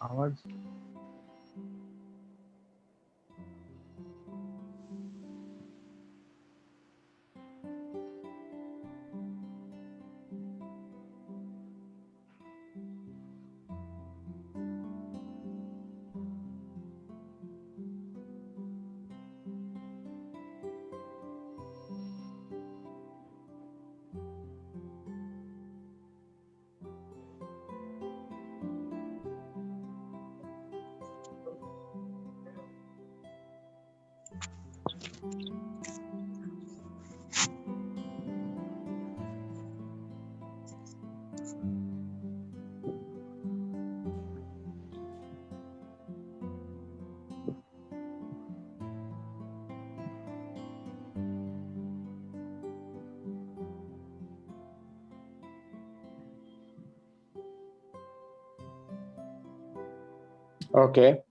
आवाज Okay.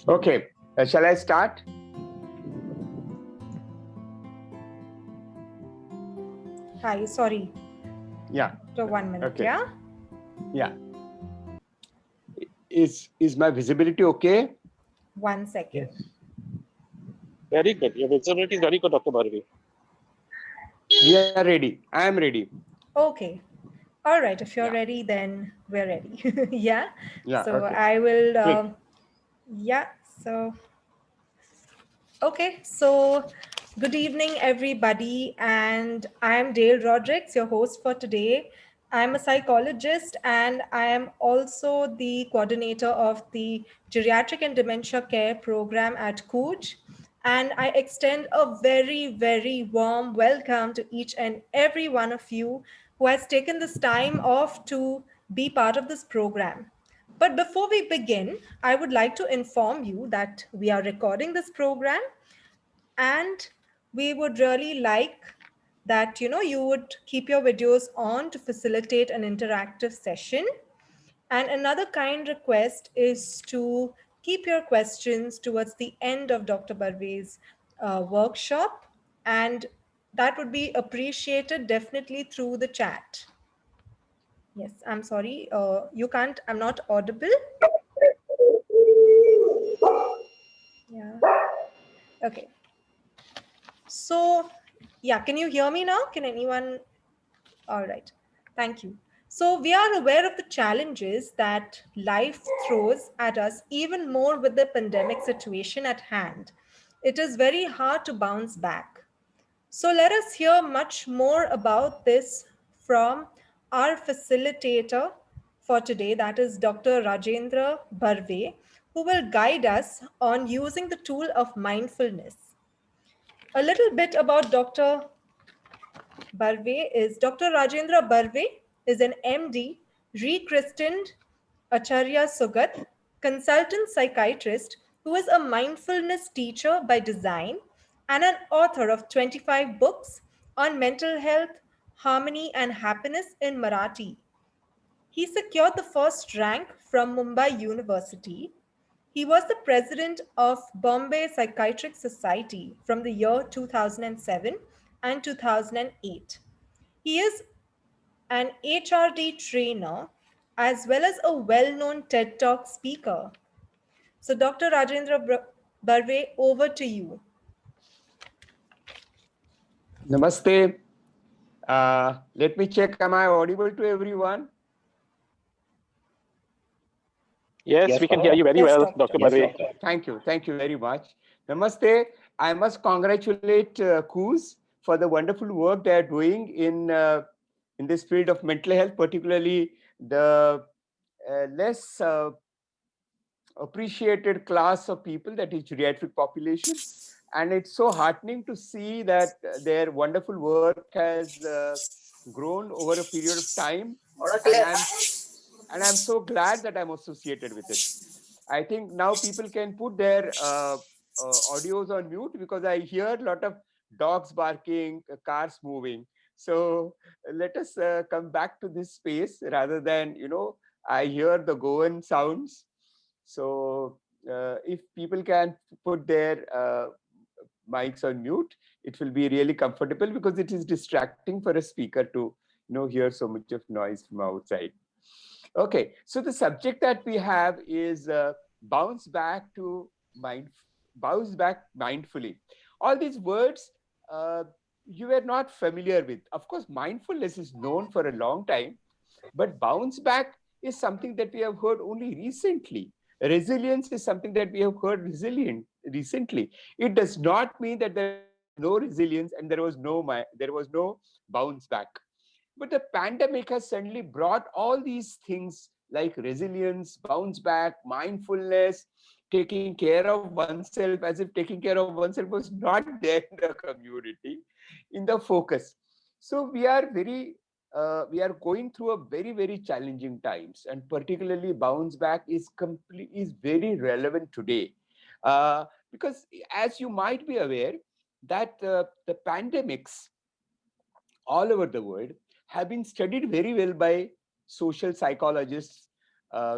Okay. Shall I start? Hi, sorry. Yeah. So 1 minute, Okay. yeah? Yeah. Is my visibility okay? 1 second. yes. Very good. Your visibility is very good, Dr. Bharve. We are ready. I am ready. Okay. All right. If you're Yeah. ready, then we're ready. Yeah. Yeah. So Okay. I will, Quick. yeah. So, okay. So good evening, everybody. And I'm Dale Rodrigues, your host for today. I'm a psychologist and I am also the coordinator of the Geriatric and Dementia Care Program at Cooch. And I extend a very, very warm welcome to each and every one of you who has taken this time off to be part of this program. But before we begin, I would like to inform you that we are recording this program and we would really like that you would keep your videos on to facilitate an interactive session. And another kind request is to keep your questions towards the end of Dr. Barve's workshop, and that would be appreciated definitely through the chat. Yes, I'm sorry, I'm not audible. Yeah. Okay. So, yeah, can you hear me now? Can anyone? All right. Thank you. So, we are aware of the challenges that life throws at us, even more with the pandemic situation at hand. It is very hard to bounce back. So, let us hear much more about this from our facilitator for today, that is Dr. Rajendra Barve, who will guide us on using the tool of mindfulness. A little bit about Dr. Barve is Dr. Rajendra Barve is an MD, rechristened Acharya Sugat, consultant psychiatrist who is a mindfulness teacher by design and an author of 25 books on mental health, harmony, and happiness in Marathi. He secured the first rank from Mumbai University. He was the president of Bombay Psychiatric Society from the year 2007 and 2008. He is an HRD trainer as well as a well known TED Talk speaker. So, Dr. Rajendra Barve, over to you. Namaste. Let me check. Am I audible to everyone? Yes, we can hear you very Yes, well, doctor. Dr. Barve. Thank you. Thank you very much. Namaste. I must congratulate Coos for the wonderful work they are doing in this field of mental health, particularly the less appreciated class of people, that is geriatric population. And it's so heartening to see that their wonderful work has grown over a period of time, and I'm so glad that I'm associated with it. I think now people can put their audios on mute, because I hear a lot of dogs barking, cars moving. So let us come back to this space rather than, I hear the Goan sounds. So if people can put their mics on mute, it will be really comfortable, because it is distracting for a speaker to hear so much of noise from outside. Okay, so the subject that we have is bounce back to mind, bounce back mindfully. All these words you were not familiar with. Of course, mindfulness is known for a long time, but bounce back is something that we have heard only recently. Resilience is something that we have heard recently. It does not mean that there was no resilience and there was no bounce back. But the pandemic has suddenly brought all these things like resilience, bounce back, mindfulness, taking care of oneself, as if taking care of oneself was not there in the community, in the focus. So we are going through a very challenging times, and particularly bounce back is very relevant today, because as you might be aware that the pandemics all over the world have been studied very well by social psychologists,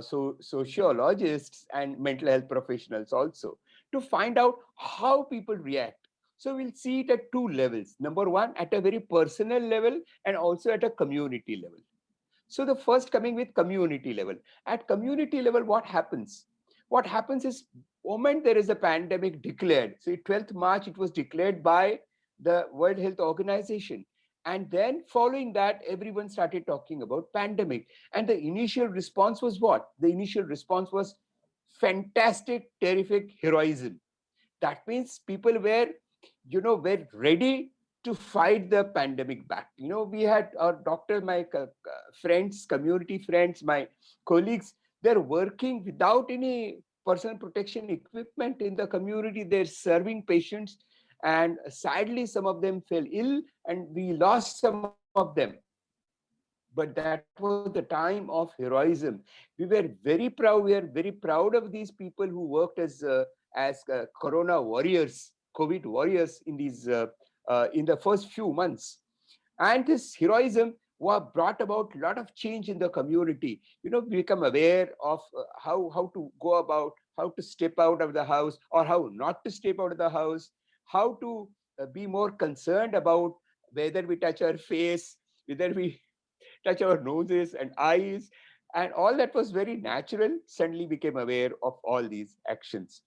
sociologists, and mental health professionals also, to find out how people react. So we'll see it at two levels. Number one, at a very personal level, and also at a community level. So the first, coming with community level. At community level, what happens? What happens is, moment there is a pandemic declared. So 12th March, it was declared by the World Health Organization. And then following that, everyone started talking about pandemic. And the initial response was what? The initial response was fantastic, terrific heroism. That means people were ready to fight the pandemic back. We had our doctors, my friends, community friends, my colleagues, they're working without any personal protection equipment in the community. They're serving patients, and sadly some of them fell ill and we lost some of them. But that was the time of heroism. We were very proud. We are very proud of these people who worked as corona warriors, COVID warriors in the first few months. And this heroism brought about a lot of change in the community. Become aware of how to go about, how to step out of the house or how not to step out of the house, how to be more concerned about whether we touch our face, whether we touch our noses and eyes, and all that was very natural. Suddenly became aware of all these actions.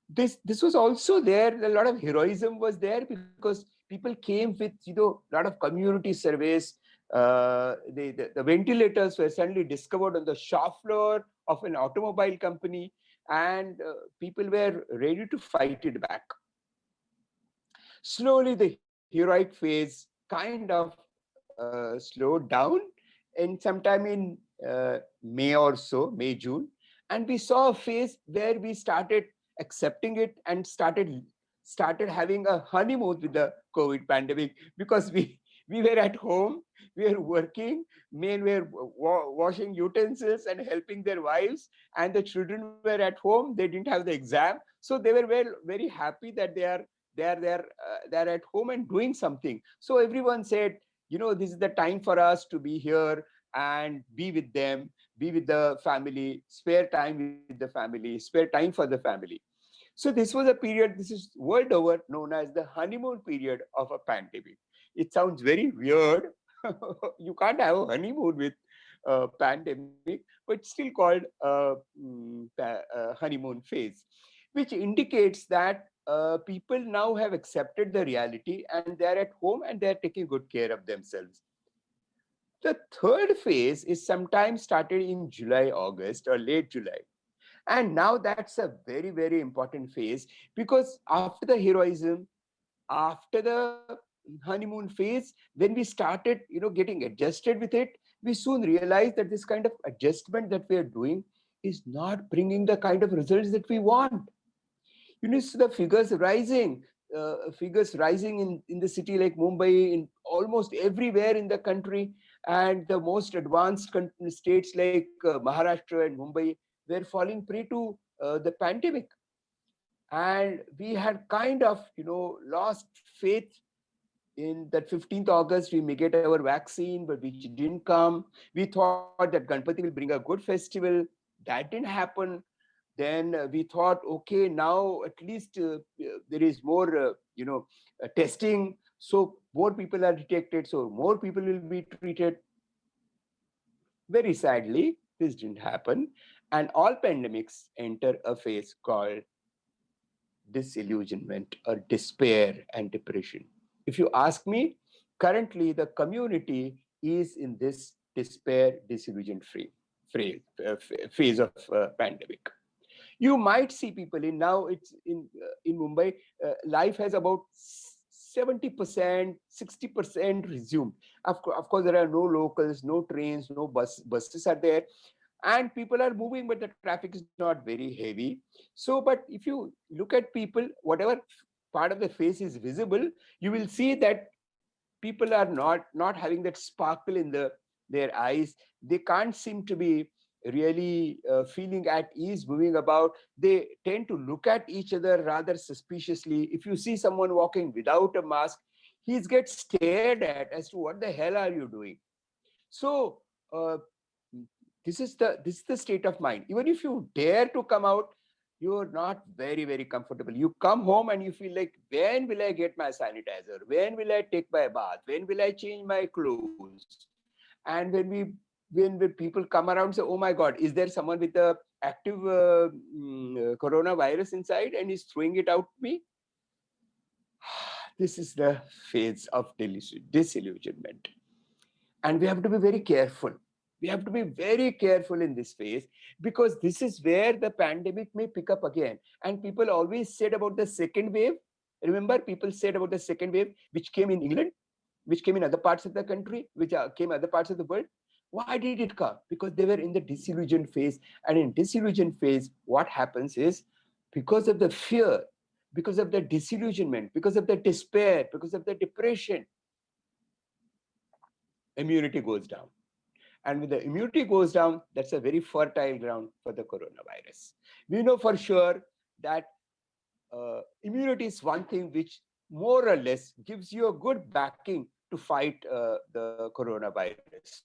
This was also there. A lot of heroism was there because people came with a lot of community surveys. The ventilators were suddenly discovered on the shop floor of an automobile company, and people were ready to fight it back. Slowly the heroic phase kind of slowed down, and sometime in May or so, May, June. And we saw a phase where we started accepting it and started having a honeymoon with the COVID pandemic, because we were at home, we were working, men were washing utensils and helping their wives, and the children were at home. They didn't have the exam, so they were very happy that they're at home and doing something. So everyone said, this is the time for us to be here and be with them, be with the family, spare time with the family, spare time for the family. So this was a period, this is world over known as the honeymoon period of a pandemic. It sounds very weird. You can't have a honeymoon with a pandemic, but still called a honeymoon phase. which indicates that people now have accepted the reality and they're at home and they're taking good care of themselves. The third phase is sometimes started in July, August, or late July. And now that's a very, very important phase, because after the heroism, after the honeymoon phase, when we started, getting adjusted with it, we soon realized that this kind of adjustment that we are doing is not bringing the kind of results that we want. So the figures rising in the city like Mumbai, in almost everywhere in the country, and the most advanced states like Maharashtra and Mumbai were falling prey to the pandemic. And we had kind of, lost faith in that 15th August, we may get our vaccine, but which didn't come. We thought that Ganpati will bring a good festival. That didn't happen. Then we thought, okay, now at least there is more, testing. So more people are detected, so more people will be treated. Very sadly, this didn't happen. And all pandemics enter a phase called disillusionment or despair and depression. If you ask me, currently the community is in this despair, disillusion phase of pandemic. You might see people in now, it's in Mumbai, life has about 70%, 60% resumed. Of course, there are no locals, no trains, no buses are there, and people are moving, but the traffic is not very heavy. So, but if you look at people, whatever part of the face is visible, you will see that people are not having that sparkle in their eyes. They can't seem to be really feeling at ease moving about. They tend to look at each other rather suspiciously. If you see someone walking without a mask, he gets stared at as to what the hell are you doing. So this is the state of mind. Even if you dare to come out, you're not very, very comfortable. You come home and you feel like, when will I get my sanitizer? When will I take my bath? When will I change my clothes? And when people come around, say, oh my God, is there someone with a active coronavirus inside and is throwing it out to me? This is the phase of disillusionment. And we have to be very careful. We have to be very careful in this phase, because this is where the pandemic may pick up again. And people always said about the second wave. Remember, people said about the second wave, which came in England, which came in other parts of the country, which came other parts of the world. Why did it come? Because they were in the disillusion phase. And in disillusion phase, what happens is, because of the fear, because of the disillusionment, because of the despair, because of the depression, immunity goes down. And when the immunity goes down, that's a very fertile ground for the coronavirus. We know for sure that immunity is one thing which more or less gives you a good backing to fight the coronavirus.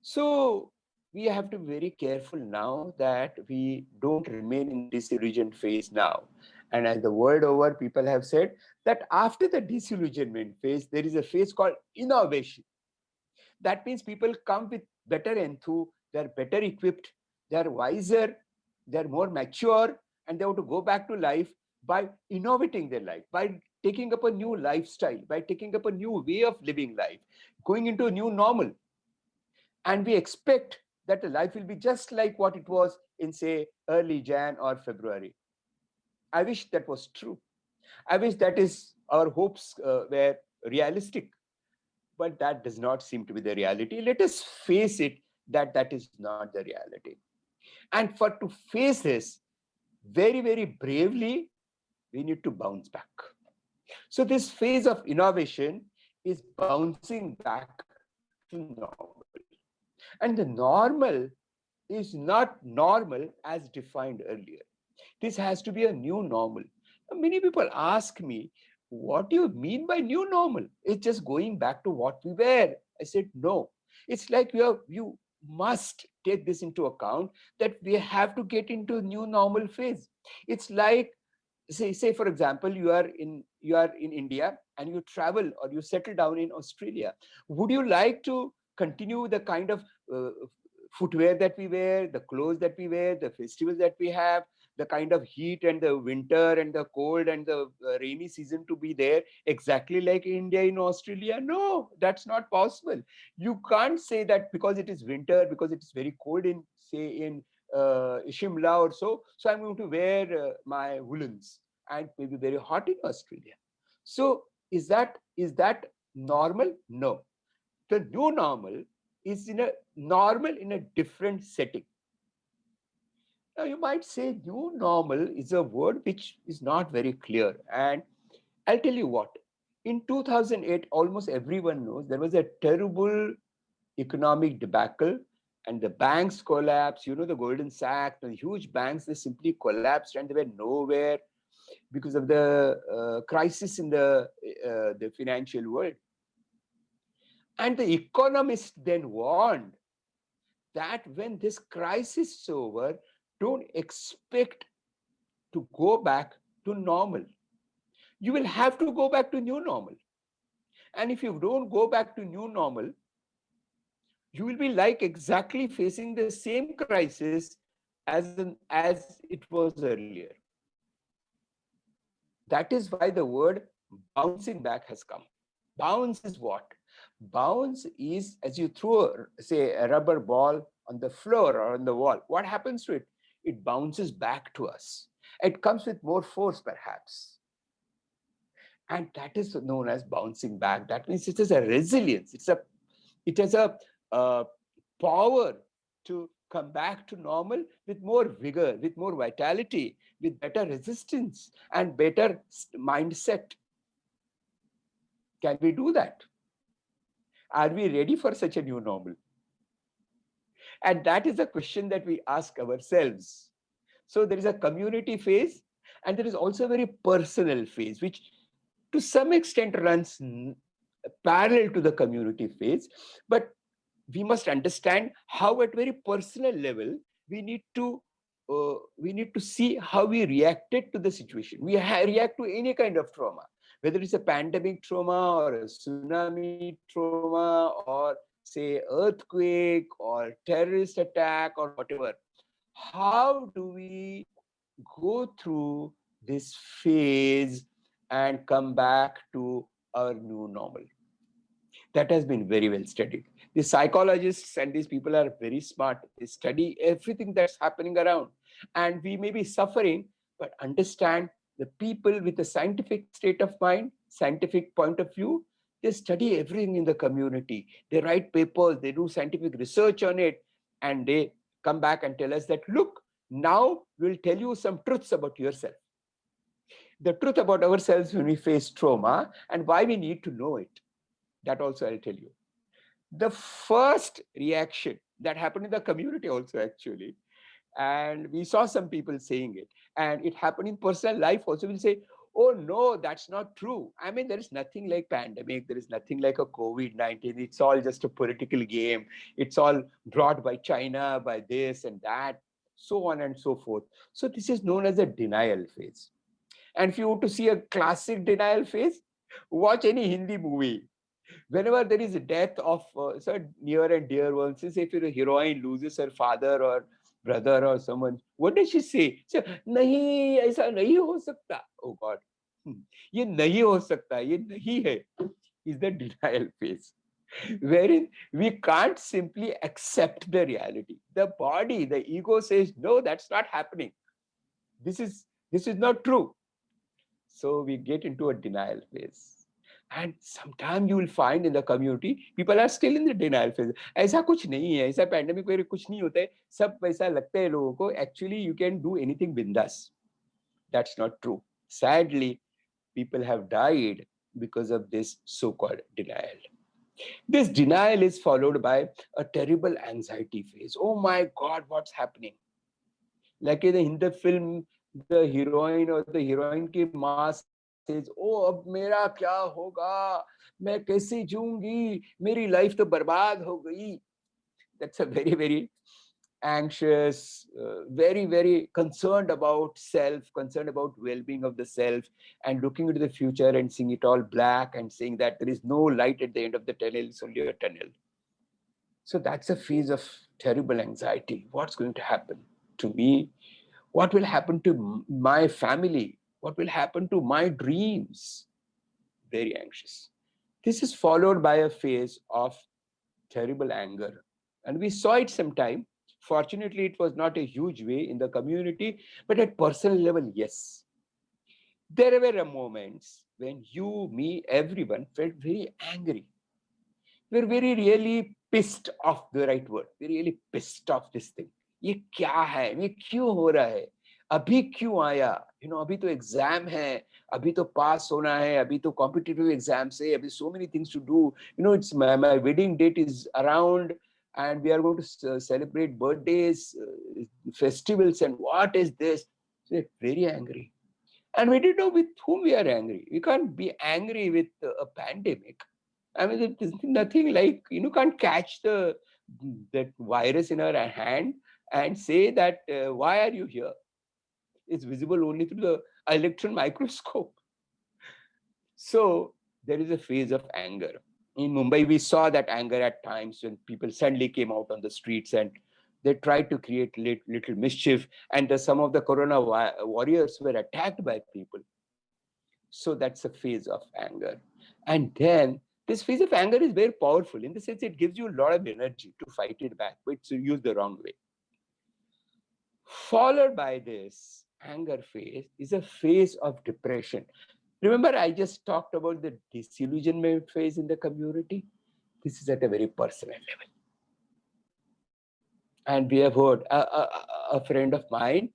So we have to be very careful now that we don't remain in the disillusioned phase now. And as the world over, people have said that after the disillusionment phase, there is a phase called innovation. That means people come with better enthu, they're better equipped, they're wiser, they're more mature, and they want to go back to life by innovating their life, by taking up a new lifestyle, by taking up a new way of living life, going into a new normal. And we expect that the life will be just like what it was in, say, early Jan or February. I wish that was true. I wish that is our hopes were realistic. But that does not seem to be the reality. Let us face it that that is not the reality. And for to face this very, very bravely, we need to bounce back. So this phase of innovation is bouncing back to normal. And the normal is not normal as defined earlier. This has to be a new normal. Many people ask me, what do you mean by new normal? It's just going back to what we were. I said, no. It's like you must take this into account, that we have to get into a new normal phase. It's like, say for example, you are in India and you travel or you settle down in Australia. Would you like to continue the kind of footwear that we wear, the clothes that we wear, the festivals that we have, the kind of heat and the winter and the cold and the rainy season to be there exactly like India in Australia? No, that's not possible. You can't say that because it is winter, because it is very cold in, say, in Shimla or so, so I'm going to wear my woolens, and maybe very hot in Australia. So is that normal? No. The new normal is in a different setting. Now you might say new normal is a word which is not very clear. And I'll tell you what, in 2008, almost everyone knows there was a terrible economic debacle and the banks collapsed. The Golden Sachs, the huge banks, they simply collapsed and they were nowhere because of the crisis in the financial world. And the economists then warned that when this crisis is over, don't expect to go back to normal. You will have to go back to new normal. And if you don't go back to new normal, you will be like exactly facing the same crisis as it was earlier. That is why the word bouncing back has come. Bounce is what? Bounce is as you throw, say, a rubber ball on the floor or on the wall. What happens to it? It bounces back to us. It comes with more force, perhaps. And that is known as bouncing back. That means it is a resilience. It has a power to come back to normal with more vigor, with more vitality, with better resistance and better mindset. Can we do that? Are we ready for such a new normal? And that is a question that we ask ourselves. So there is a community phase, and there is also a very personal phase, which to some extent runs parallel to the community phase. But we must understand how at very personal level we need to see how we reacted to the situation. We react to any kind of trauma, whether it's a pandemic trauma or a tsunami trauma or say earthquake or terrorist attack or whatever. How do we go through this phase and come back to our new normal? That has been very well studied. The psychologists and these people are very smart. They study everything that's happening around. And we may be suffering, but understand the people with a scientific state of mind, scientific point of view, they study everything in the community. They write papers, they do scientific research on it, and they come back and tell us that, look, now we'll tell you some truths about yourself. The truth about ourselves when we face trauma and why we need to know it. That also I'll tell you. The first reaction that happened in the community also actually, and we saw some people saying it, and it happened in personal life also, will say, oh no, that's not true. I mean, there is nothing like pandemic, there is nothing like a COVID-19, it's all just a political game, it's all brought by China, by this and that, so on and so forth. So this is known as a denial phase. And if you want to see a classic denial phase, watch any Hindi movie. Whenever there is a death of near and dear ones, say if a heroine loses her father or brother or someone, what does she say? She says, nahi, aisa nahi ho sakta. Oh God, ye nahi ho sakta, ye nahi hai, is the denial phase. Wherein we can't simply accept the reality. The body, the ego says, no, that's not happening. This is not true. So we get into a denial phase. And sometimes you will find in the community, people are still in the denial phase. ऐसा कुछ नहीं है, ऐसा pandemic वगैरह कुछ नहीं होता है, सब वैसा लगता है लोगों को. Actually, you can do anything bindas. That's not true. Sadly, people have died because of this so-called denial. This denial is followed by a terrible anxiety phase. Oh my God, what's happening? Like in the film, the heroine or the heroine की माँ says, "Oh, अब मेरा क्या होगा? मैं कैसे जीऊंगी? मेरी life तो बर्बाद हो गई." That's a very, very anxious, very, very concerned about self, concerned about well-being of the self, and looking into the future and seeing it all black and saying that there is no light at the end of the tunnel, it's only a tunnel. So that's a phase of terrible anxiety. What's going to happen to me? What will happen to my family? What will happen to my dreams? Very anxious. This is followed by a phase of terrible anger. And we saw it sometime. Fortunately, it was not a huge way in the community, but at personal level, yes. There were moments when you, me, everyone felt very angry. We're very really pissed off, the right word. We're really pissed off this thing. ये क्या है? ये क्यों हो रहा है? अभी क्यों आया? अभी तो एग्जाम है, अभी तो पास होना है, अभी तो कॉम्पिटिटिव एग्जाम्स है, अभी so many things to do. It's my wedding date is around, and we are going to celebrate birthdays, festivals, and what is this? So we're very angry. And we didn't know with whom we are angry. We can't be angry with a pandemic. I mean, there's nothing like, can't catch that virus in our hand and say that, why are you here? It's visible only through the electron microscope. So there is a phase of anger. In Mumbai, we saw that anger at times when people suddenly came out on the streets and they tried to create little mischief. And some of the corona warriors were attacked by people. So that's a phase of anger. And then this phase of anger is very powerful in the sense it gives you a lot of energy to fight it back, but it's used the wrong way. Followed by this anger phase is a phase of depression. Remember, I just talked about the disillusionment phase in the community. This is at a very personal level. And we have heard a friend of mine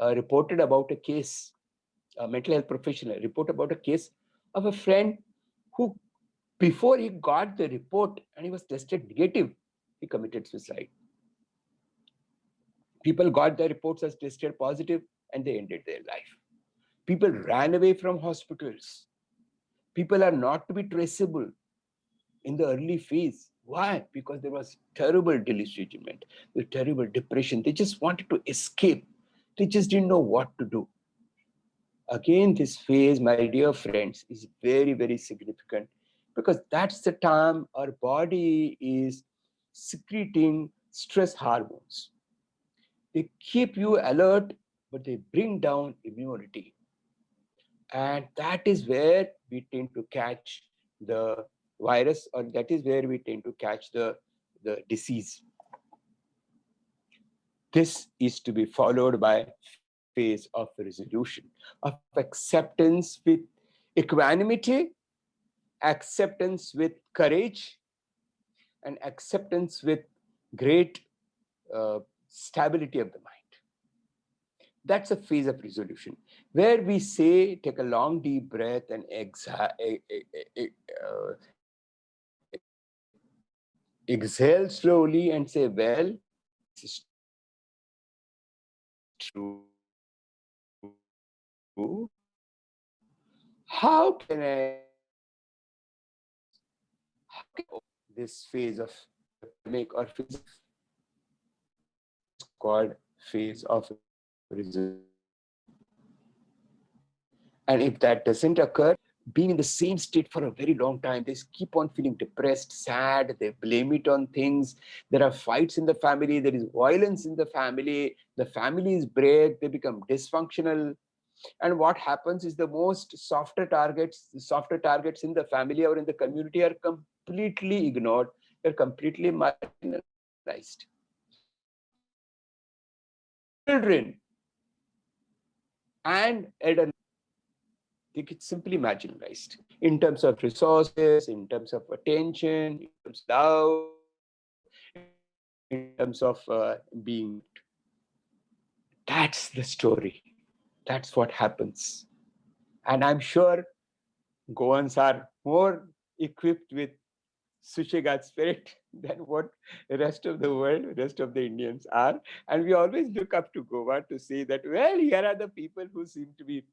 reported about a case, a mental health professional report about a case of a friend who, before he got the report and he was tested negative, he committed suicide. People got the reports as tested positive and they ended their life. People ran away from hospitals. People are not to be traceable in the early phase. Why? Because there was terrible disillusionment, the terrible depression. They just wanted to escape. They just didn't know what to do. Again, this phase, my dear friends, is very, very significant because that's the time our body is secreting stress hormones. They keep you alert, but they bring down immunity. And that is where we tend to catch the virus, or that is where we tend to catch the disease. This is to be followed by phase of resolution, of acceptance with equanimity, acceptance with courage, and acceptance with great stability of the mind. That's a phase of resolution where we say, take a long deep breath and exhale slowly and say, well, this is true. How can I this phase of make or phase of called phase of resolution? And if that doesn't occur, being in the same state for a very long time, they keep on feeling depressed, sad, they blame it on things. There are fights in the family, there is violence in the families break, they become dysfunctional. And what happens is the softer targets in the family or in the community are completely ignored, they're completely marginalized. Children and elderly, they get simply marginalized in terms of resources, in terms of attention, in terms of love, in terms of being. That's the story. That's what happens. And I'm sure Goans are more equipped with Sushigat spirit than what the rest of the world, rest of the Indians are. And we always look up to Goa to say that, well, here are the people who seem to be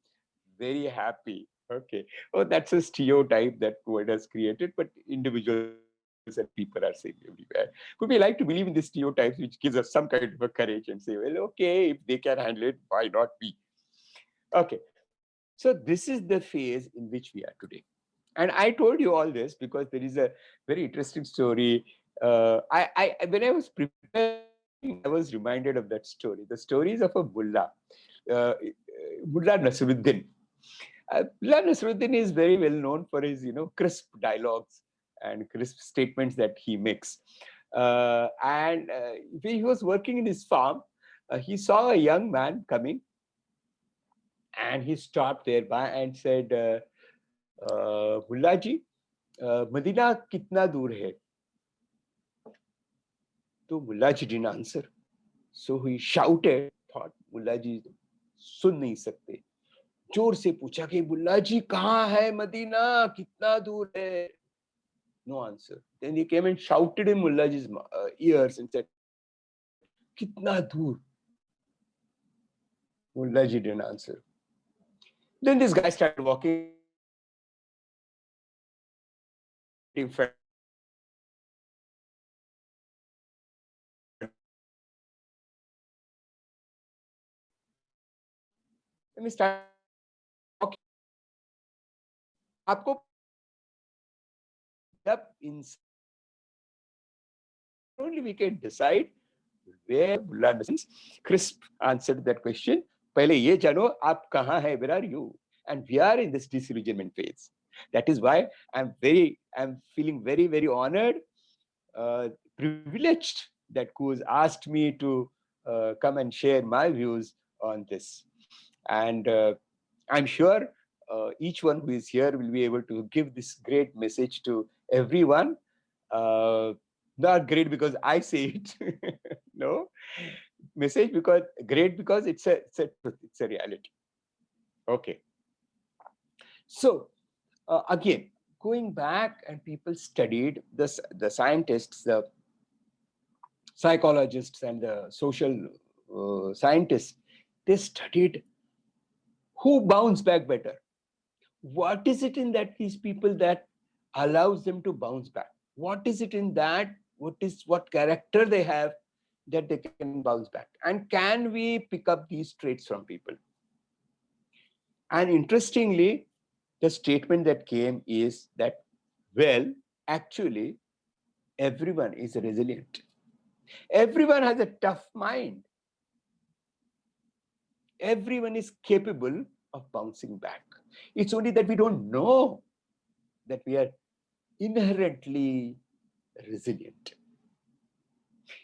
very happy. Okay. Oh, that's a stereotype that word has created, but individuals and people are saying everywhere. Could we like to believe in these stereotypes, which gives us some kind of a courage and say, well, okay, if they can handle it, why not we? Okay. So this is the phase in which we are today. And I told you all this because there is a very interesting story When I was preparing, I was reminded of that story. The stories of a mullah, uh, Mullah Nasruddin. Mullah Nasruddin is very well known for his, crisp dialogues and crisp statements that he makes. And when he was working in his farm, he saw a young man coming, and he stopped thereby and said, "Mullah ji, Medina kitna dur hai?" So Mullah ji didn't answer. So he shouted, thought Mullah ji सुन नहीं सकते, जोर से पूछा कि मुल्ला जी कहाँ है Medina, कितना दूर है? No answer. Then he came and shouted in Mullah ji's ears and said, कितना दूर? Mullah ji didn't answer. Then this guy started walking. Let me start walking. आपको only we can decide where Mullah crisp answered that question. पहले ये जानो आप कहाँ है, where are you? And we are in this disillusionment phase. That is why I'm feeling very, very honored, privileged that Kuz asked me to come and share my views on this. And I'm sure each one who is here will be able to give this great message to everyone. Not great because I say it, no, message because great because it's a truth, it's a reality. Okay. So again, going back, and people studied this, the scientists, the psychologists, and the social scientists, they studied who bounce back better. What is it in that these people that allows them to bounce back? What is it in that? What character they have that they can bounce back? And can we pick up these traits from people? And interestingly, the statement that came is that, well, actually, everyone is resilient. Everyone has a tough mind. Everyone is capable of bouncing back. It's only that we don't know that we are inherently resilient,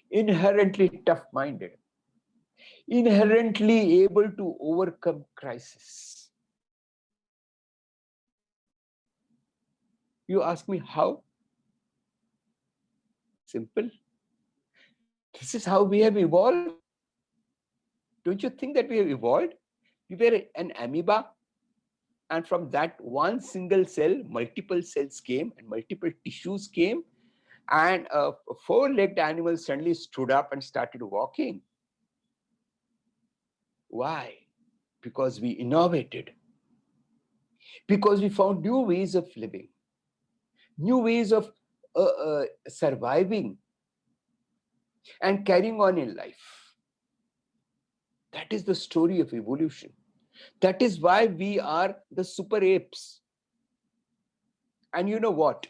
inherently tough-minded, inherently able to overcome crisis. You ask me how? Simple. This is how we have evolved. Don't you think that we have evolved? We were an amoeba, and from that one single cell, multiple cells came and multiple tissues came, and a four-legged animal suddenly stood up and started walking. Why? Because we innovated, because we found new ways of living, new ways of surviving and carrying on in life. That is the story of evolution. That is why we are the super apes. And you know what?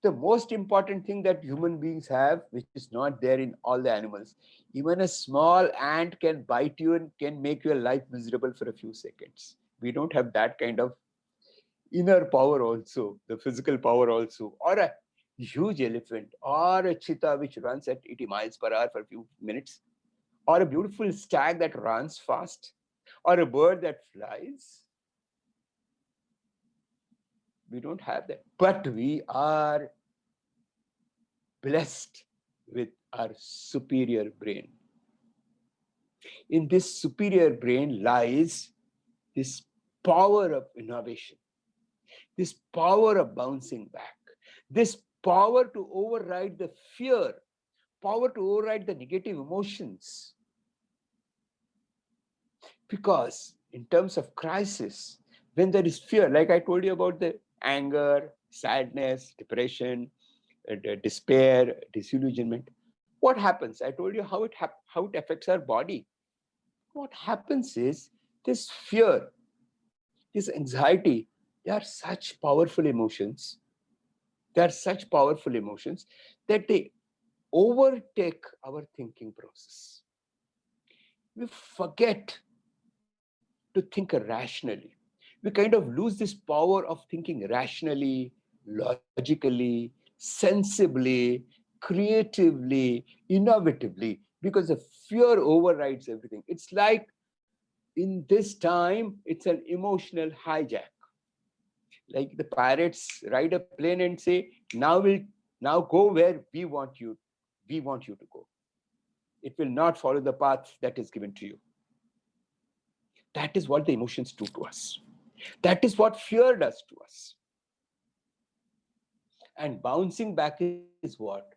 The most important thing that human beings have, which is not there in all the animals, even a small ant can bite you and can make your life miserable for a few seconds. We don't have that kind of inner power also, the physical power also, or a huge elephant or a cheetah which runs at 80 miles per hour for a few minutes, or a beautiful stag that runs fast, or a bird that flies. We don't have that, but we are blessed with our superior brain. In this superior brain lies this power of innovation, this power of bouncing back, this power to override the fear, power to override the negative emotions. Because in terms of crisis, when there is fear, like I told you about the anger, sadness, depression, despair, disillusionment, what happens? I told you how it affects our body. What happens is this fear, this anxiety, they are such powerful emotions. They are such powerful emotions that they overtake our thinking process. We forget to think rationally. We kind of lose this power of thinking rationally, logically, sensibly, creatively, innovatively, because the fear overrides everything. It's like in this time, it's an emotional hijack. Like the pirates ride a plane and say, now go where we want you to go. It will not follow the path that is given to you. That is what the emotions do to us. That is what fear does to us. And bouncing back is what?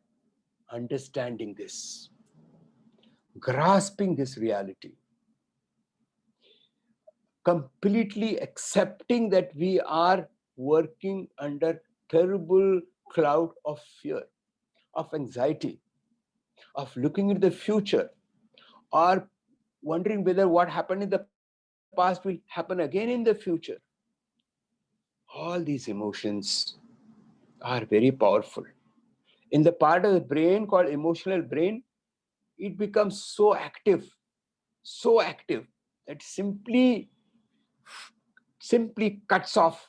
Understanding this, grasping this reality, completely accepting that we are working under terrible cloud of fear, of anxiety, of looking at the future, or wondering whether what happened in the past will happen again in the future. All these emotions are very powerful. In the part of the brain called emotional brain, it becomes so active that simply cuts off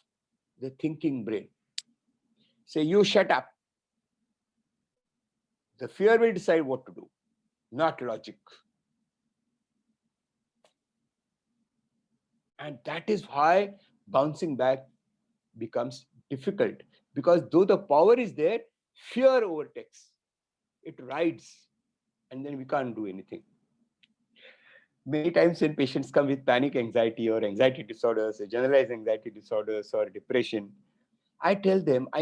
the thinking brain. Say, you shut up. The fear will decide what to do, not logic. And that is why bouncing back becomes difficult, because though the power is there, fear overtakes. It rides, and then we can't do anything. Many times when patients come with panic anxiety or anxiety disorders, or generalized anxiety disorders or depression, I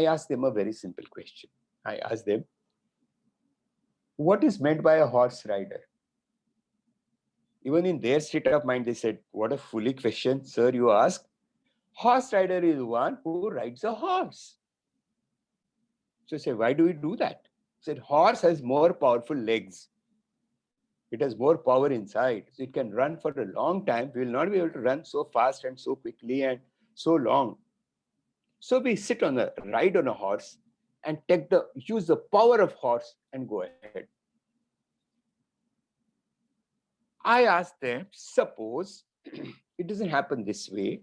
ask them a very simple question. I ask them, what is meant by a horse rider? Even in their state of mind, they said, what a foolish question, sir, you ask. Horse rider is one who rides a horse. So I say, why do we do that? I said, horse has more powerful legs. It has more power inside. So it can run for a long time. We will not be able to run so fast and so quickly and so long. So we ride on a horse and use the power of horse and go ahead. I asked them, suppose it doesn't happen this way,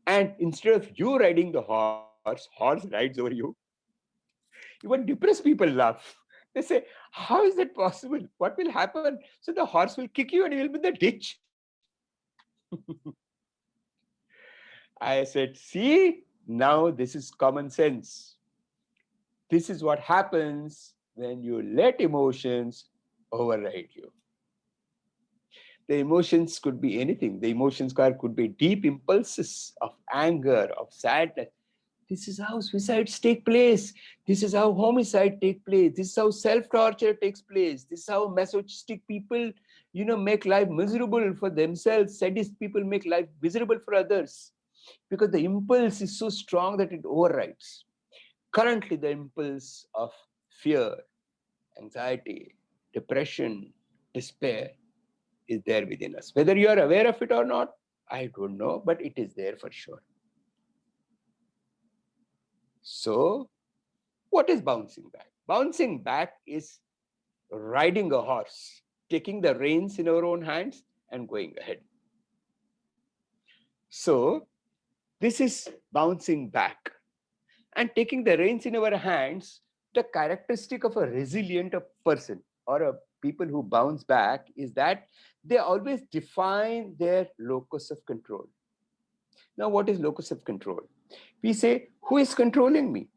and instead of you riding the horse rides over you. Even depressed people laugh. They say, how is that possible? What will happen? So the horse will kick you and you will be in the ditch. I said, see, now this is common sense. This is what happens when you let emotions override you. The emotions could be anything. The emotions could be deep impulses of anger, of sadness. This is how suicides take place. This is how homicide take place. This is how self-torture takes place. This is how masochistic people, make life miserable for themselves. Sadist people make life miserable for others. Because the impulse is so strong that it overrides. Currently, the impulse of fear, anxiety, depression, despair is there within us. Whether you are aware of it or not, I don't know, but it is there for sure. So, what is bouncing back? Bouncing back is riding a horse, taking the reins in our own hands and going ahead. So, this is bouncing back. And taking the reins in our hands, the characteristic of a resilient person or a people who bounce back is that they always define their locus of control. Now, what is locus of control? We say, who is controlling me?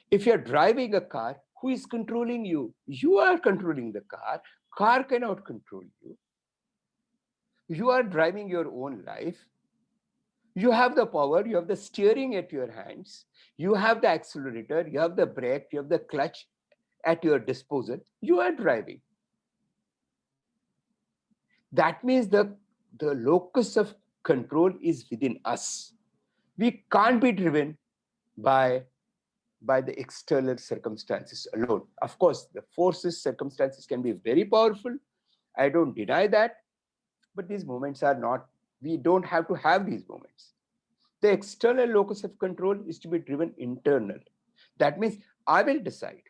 If you're driving a car, who is controlling you? You are controlling the car. Car cannot control you. You are driving your own life. You have the power, you have the steering at your hands, you have the accelerator, you have the brake, you have the clutch at your disposal. You are driving. That means the locus of control is within us. We can't be driven by the external circumstances alone. Of course, the forces, circumstances can be very powerful. I don't deny that. But these moments are not, we don't have to have these moments. The external locus of control is to be driven internal. That means I will decide.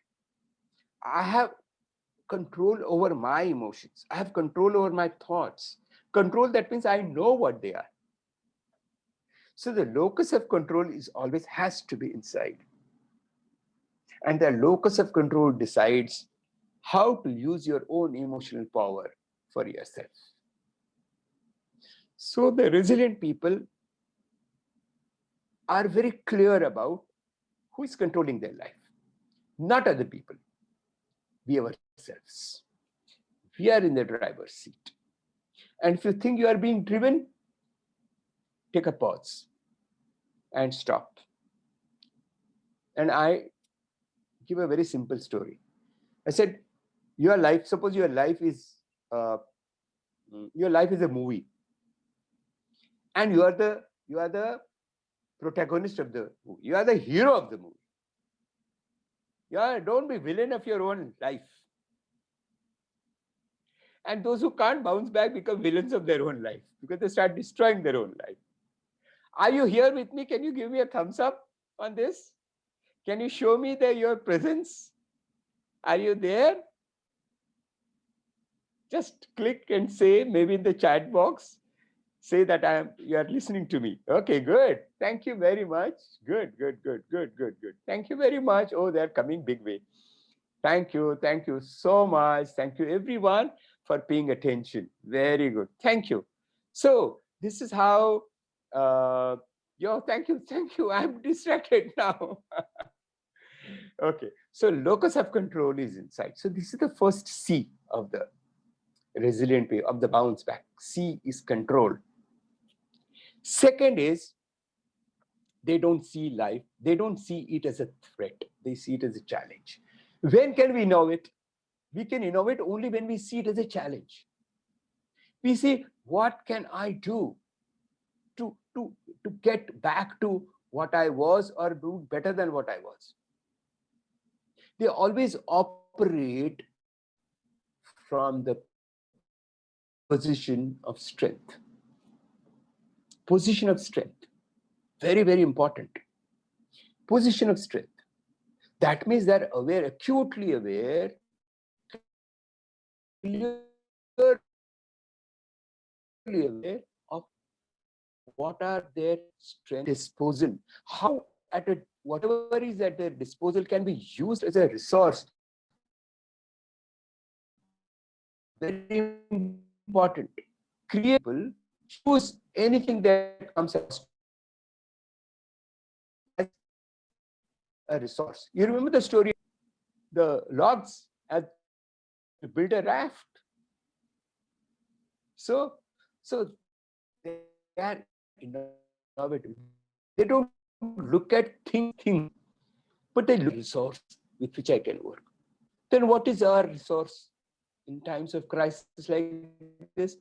I have control over my emotions. I have control over my thoughts. Control, that means I know what they are. So the locus of control is always has to be inside. And the locus of control decides how to use your own emotional power for yourself. So the resilient people are very clear about who is controlling their life, not other people. We ourselves. We are in the driver's seat. And if you think you are being driven, take a pause and stop. And I give a very simple story. I said, your life, suppose your life is a movie, and you are the protagonist of the movie. You are the hero of the movie. Don't be villain of your own life. And those who can't bounce back become villains of their own life because they start destroying their own life. Are you here with me? Can you give me a thumbs up on this? Can you show me your presence? Are you there? Just click and say, maybe in the chat box, say that you are listening to me. Okay, good. Thank you very much. Good. Thank you very much. Oh, they're coming big way. Thank you so much. Thank you everyone for paying attention. Very good. Thank you. So this is how, thank you. I'm distracted now. Okay, so locus of control is inside. So this is the first C of the resilient way, of the bounce back. C is control. Second is, they don't see life, they don't see it as a threat, they see it as a challenge. When can we innovate? We can innovate only when we see it as a challenge. We say, what can I do to get back to what I was or do better than what I was? They always operate from the position of strength. Position of strength. Very, very important. Position of strength. That means they're aware, acutely aware, clearly aware of what are their strengths, disposal, how whatever is at their disposal can be used as a resource. Very important. Create choose anything that comes across as a resource. You remember the story, the logs as to build a raft. So they are innovative. They don't look at things, but they look at resource with which I can work. Then what is our resource in times of crisis like this?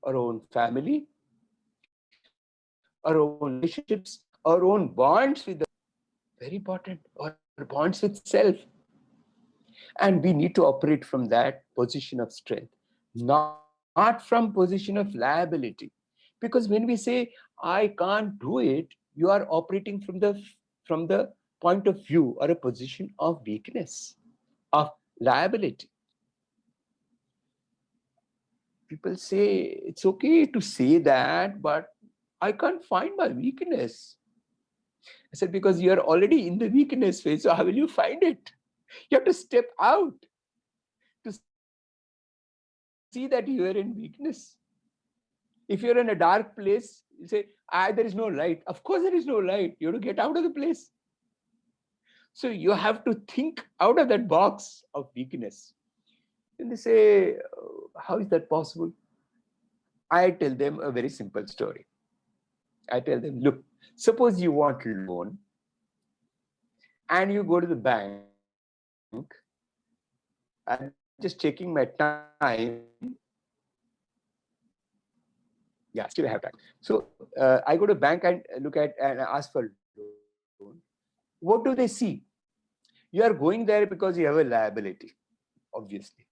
Our own family, our own relationships, our own bonds with the very important, our bonds with self. And we need to operate from that position of strength, not from position of liability. Because when we say, I can't do it, you are operating from the point of view or a position of weakness, of liability. People say, it's okay to say that, but I can't find my weakness. I said, because you are already in the weakness phase, so how will you find it? You have to step out to see that you are in weakness. If you're in a dark place, you say, there is no light. Of course there is no light. You have to get out of the place. So you have to think out of that box of weakness. And they say, how is that possible? I tell them a very simple story. I tell them, look, suppose you want loan and you go to the bank. I'm just checking my time. Yeah, still have time. So I go to bank and look at and ask for loan. What do they see? You are going there because you have a liability, obviously.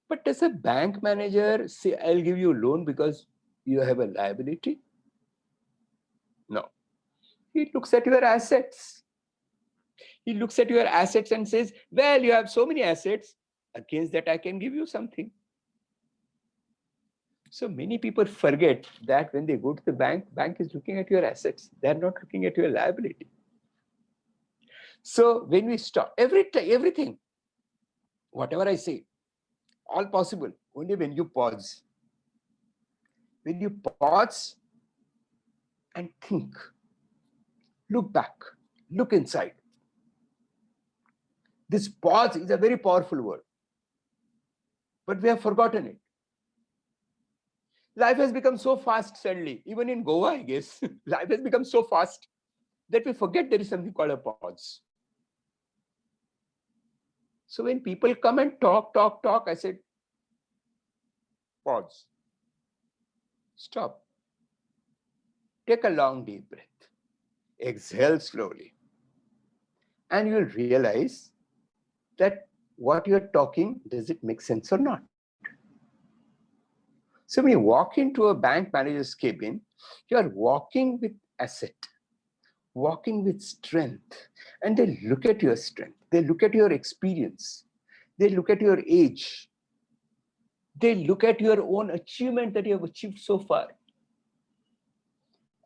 But does a bank manager say, I'll give you a loan because you have a liability? No. He looks at your assets. He looks at your assets and says, well, you have so many assets. Against that, I can give you something. So many people forget that when they go to the bank is looking at your assets. They're not looking at your liability. So when we stop, everything, whatever I say, all possible, only when you pause. When you pause and think, look back, look inside. This pause is a very powerful word, but we have forgotten it. Life has become so fast suddenly, even in Goa, I guess. Life has become so fast that we forget there is something called a pause. So when people come and talk, I said, pause. Stop. Take a long deep breath. Exhale slowly. And you'll realize that what you're talking, does it make sense or not? So when you walk into a bank manager's cabin, you're walking with asset, walking with strength. And they look at your strength. They look at your experience. They look at your age. They look at your own achievement that you have achieved so far.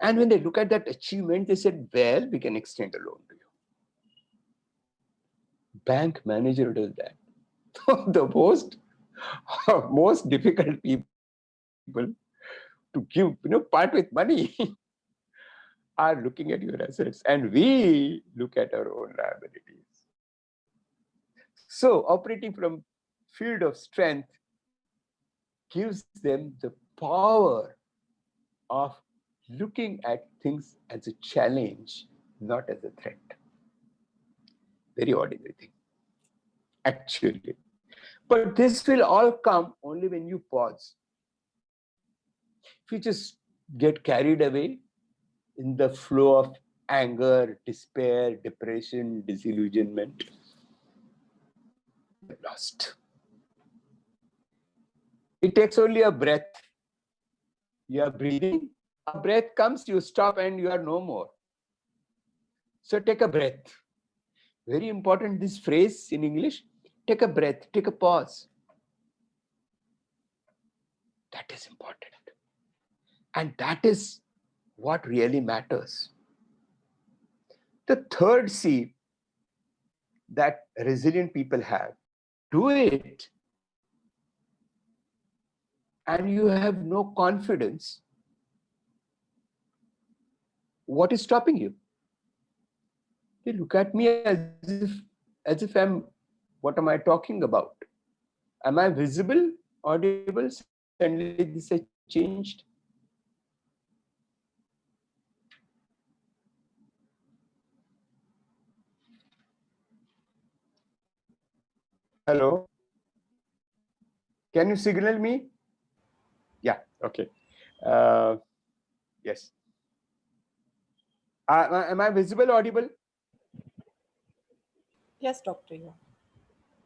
And when they look at that achievement, they said, well, we can extend a loan to you. Bank manager does that. The most difficult people to give, part with money are looking at your assets, and we look at our own liabilities. So operating from field of strength gives them the power of looking at things as a challenge, not as a threat. Very ordinary thing, actually. But this will all come only when you pause. If you just get carried away in the flow of anger, despair, depression, disillusionment, you're lost. It takes only a breath. You are breathing, a breath comes, you stop and you are no more. So take a breath. Very important, this phrase in English, take a breath, take a pause. That is important. And that is what really matters. The third C that resilient people have, do it and you have no confidence, what is stopping you? They look at me as if I'm, what am I talking about? Am I visible, audible? Suddenly this has changed. Hello? Can you signal me? Yeah, okay. Yes. Am I visible, audible? Yes, doctor. Yeah.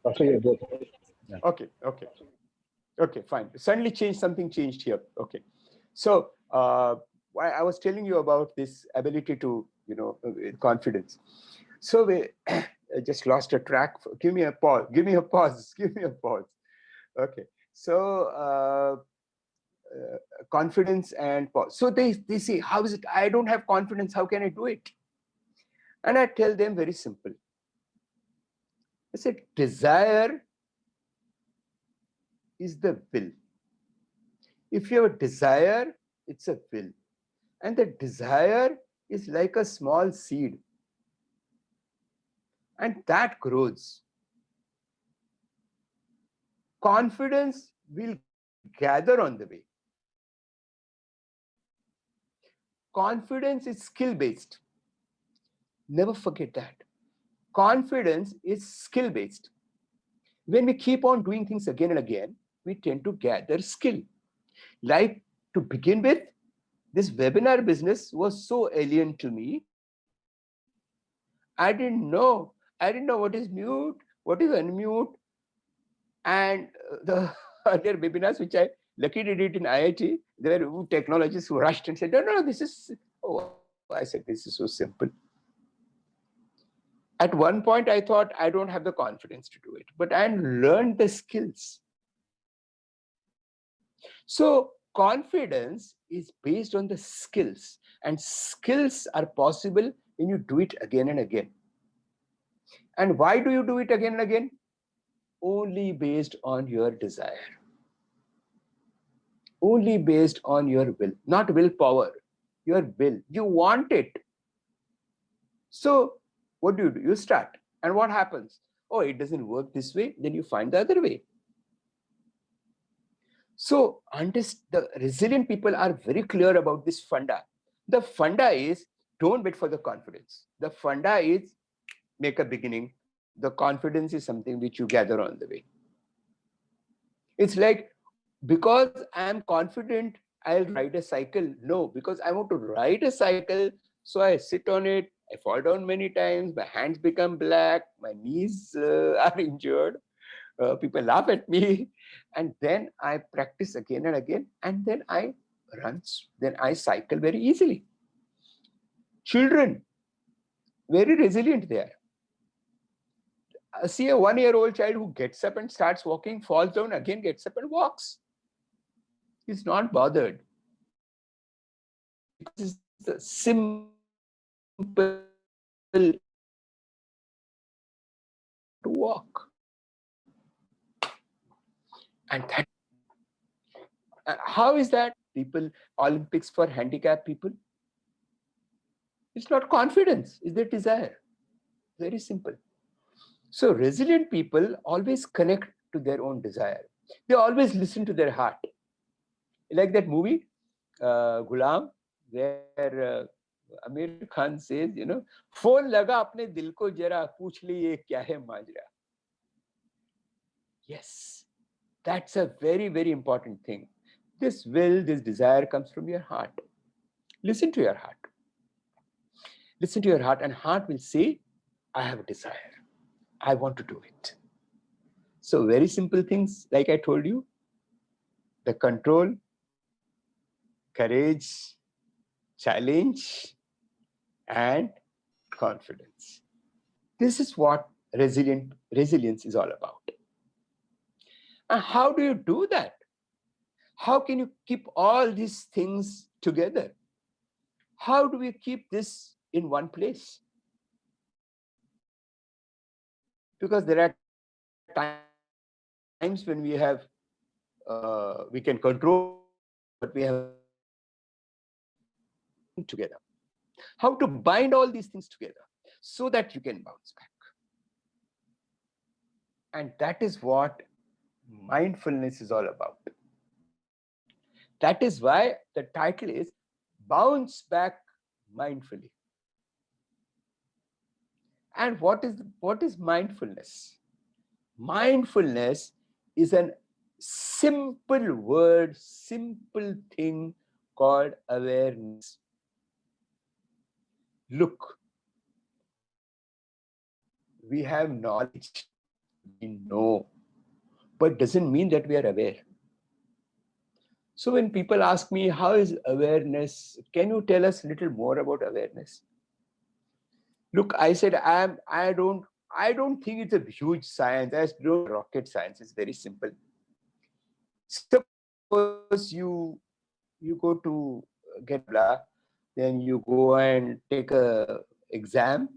Doctor, you're both. Yeah. Okay, fine. Suddenly changed, something changed here. Okay. So I was telling you about this ability to, confidence. So we I just lost a track. Give me a pause. Okay. So confidence and pause. So they say, how is it? I don't have confidence. How can I do it? And I tell them very simple. I said, desire is the will. If you have a desire, it's a will. And the desire is like a small seed. And that grows. Confidence will gather on the way. Confidence is skill-based. Never forget that. Confidence is skill-based. When we keep on doing things again and again, we tend to gather skill. Like, to begin with, this webinar business was so alien to me. I didn't know what is mute, what is unmute. And the earlier webinars, which I luckily did it in IIT, there were technologists who rushed and said, no, this is, oh, I I said, this is so simple. At one point, I thought I don't have the confidence to do it, but I learned the skills. So confidence is based on the skills, and skills are possible when you do it again and again. And why do you do it again and again? Only based on your desire. Only based on your will, not willpower, your will. You want it. So what do? You start. And what happens? Oh, it doesn't work this way. Then you find the other way. So the resilient people are very clear about this funda. The funda is, don't wait for the confidence. The funda is, make a beginning. The confidence is something which you gather on the way. It's like, because I am confident I'll ride a cycle. No, because I want to ride a cycle, so I sit on it, I fall down many times, my hands become black, my knees are injured, people laugh at me, and then I practice again and again, and then I cycle very easily. Children, very resilient they are. I see a 1-year-old child who gets up and starts walking, falls down, again gets up and walks. He's not bothered. Because it's the simple to walk. And that, how is that? People, Olympics for handicapped people. It's not confidence, it's their desire. Very simple. So resilient people always connect to their own desire. They always listen to their heart. Like that movie, Ghulam, where Amir Khan says, phone laga apne dil ko jara, pooch li ye kya hai majra. Yes, that's a very, very important thing. This will, this desire comes from your heart. Listen to your heart. Listen to your heart, and heart will say, I have a desire. I want to do it. So very simple things, like I told you, the control, courage, challenge, and confidence. This is what resilience is all about. And how do you do that? How can you keep all these things together? How do we keep this in one place? Because there are times when we can control, but we have together. How to bind all these things together so that you can bounce back. And that is what mindfulness is all about. That is why the title is Bounce Back Mindfully. And what is mindfulness? Mindfulness is a simple word, simple thing called awareness. Look, we have knowledge, we know, but doesn't mean that we are aware. So when people ask me, how is awareness? Can you tell us a little more about awareness? Look, I said, I don't think it's a huge science. I don't rocket science. It's very simple. Suppose you go to get blah, then you go and take a exam,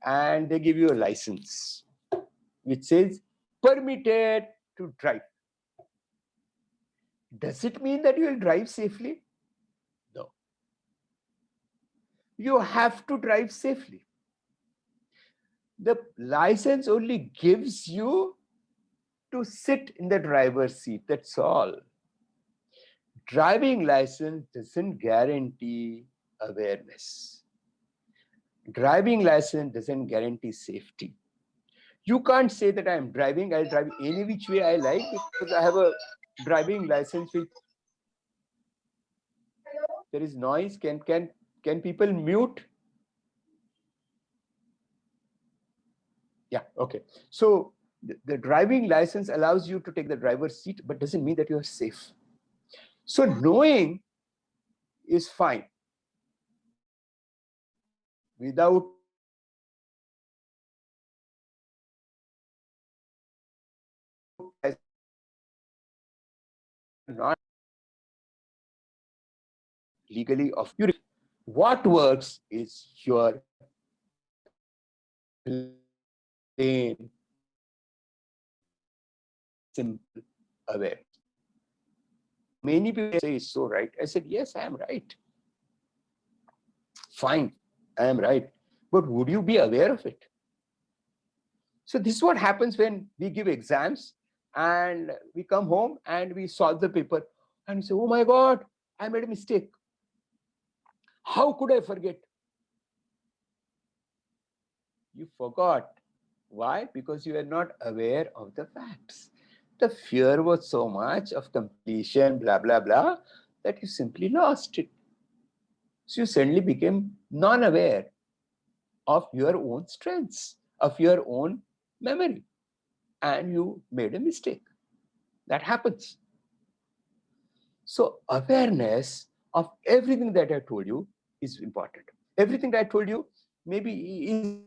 and they give you a license which says permitted to drive. Does it mean that you will drive safely? No. You have to drive safely. The license only gives you to sit in the driver's seat, that's all. Driving license doesn't guarantee awareness. Driving license doesn't guarantee safety. You can't say that I'm driving, I'll drive any which way I like because I have a driving license with. There is noise. Can people mute? Yeah, okay. So the driving license allows you to take the driver's seat, but doesn't mean that you are safe. So knowing is fine. without not legally of you. What works is your plain, simple awareness. Many people say it's so right. I said, yes, I am right. Fine, I am right. But would you be aware of it? So this is what happens when we give exams and we come home and we solve the paper and we say, oh my God, I made a mistake. How could I forget? You forgot. Why? Because you were not aware of the facts. The fear was so much of completion, blah, blah, blah, that you simply lost it. So you suddenly became non-aware of your own strengths, of your own memory, and you made a mistake. That happens. So awareness of everything that I told you is important. Everything that I told you maybe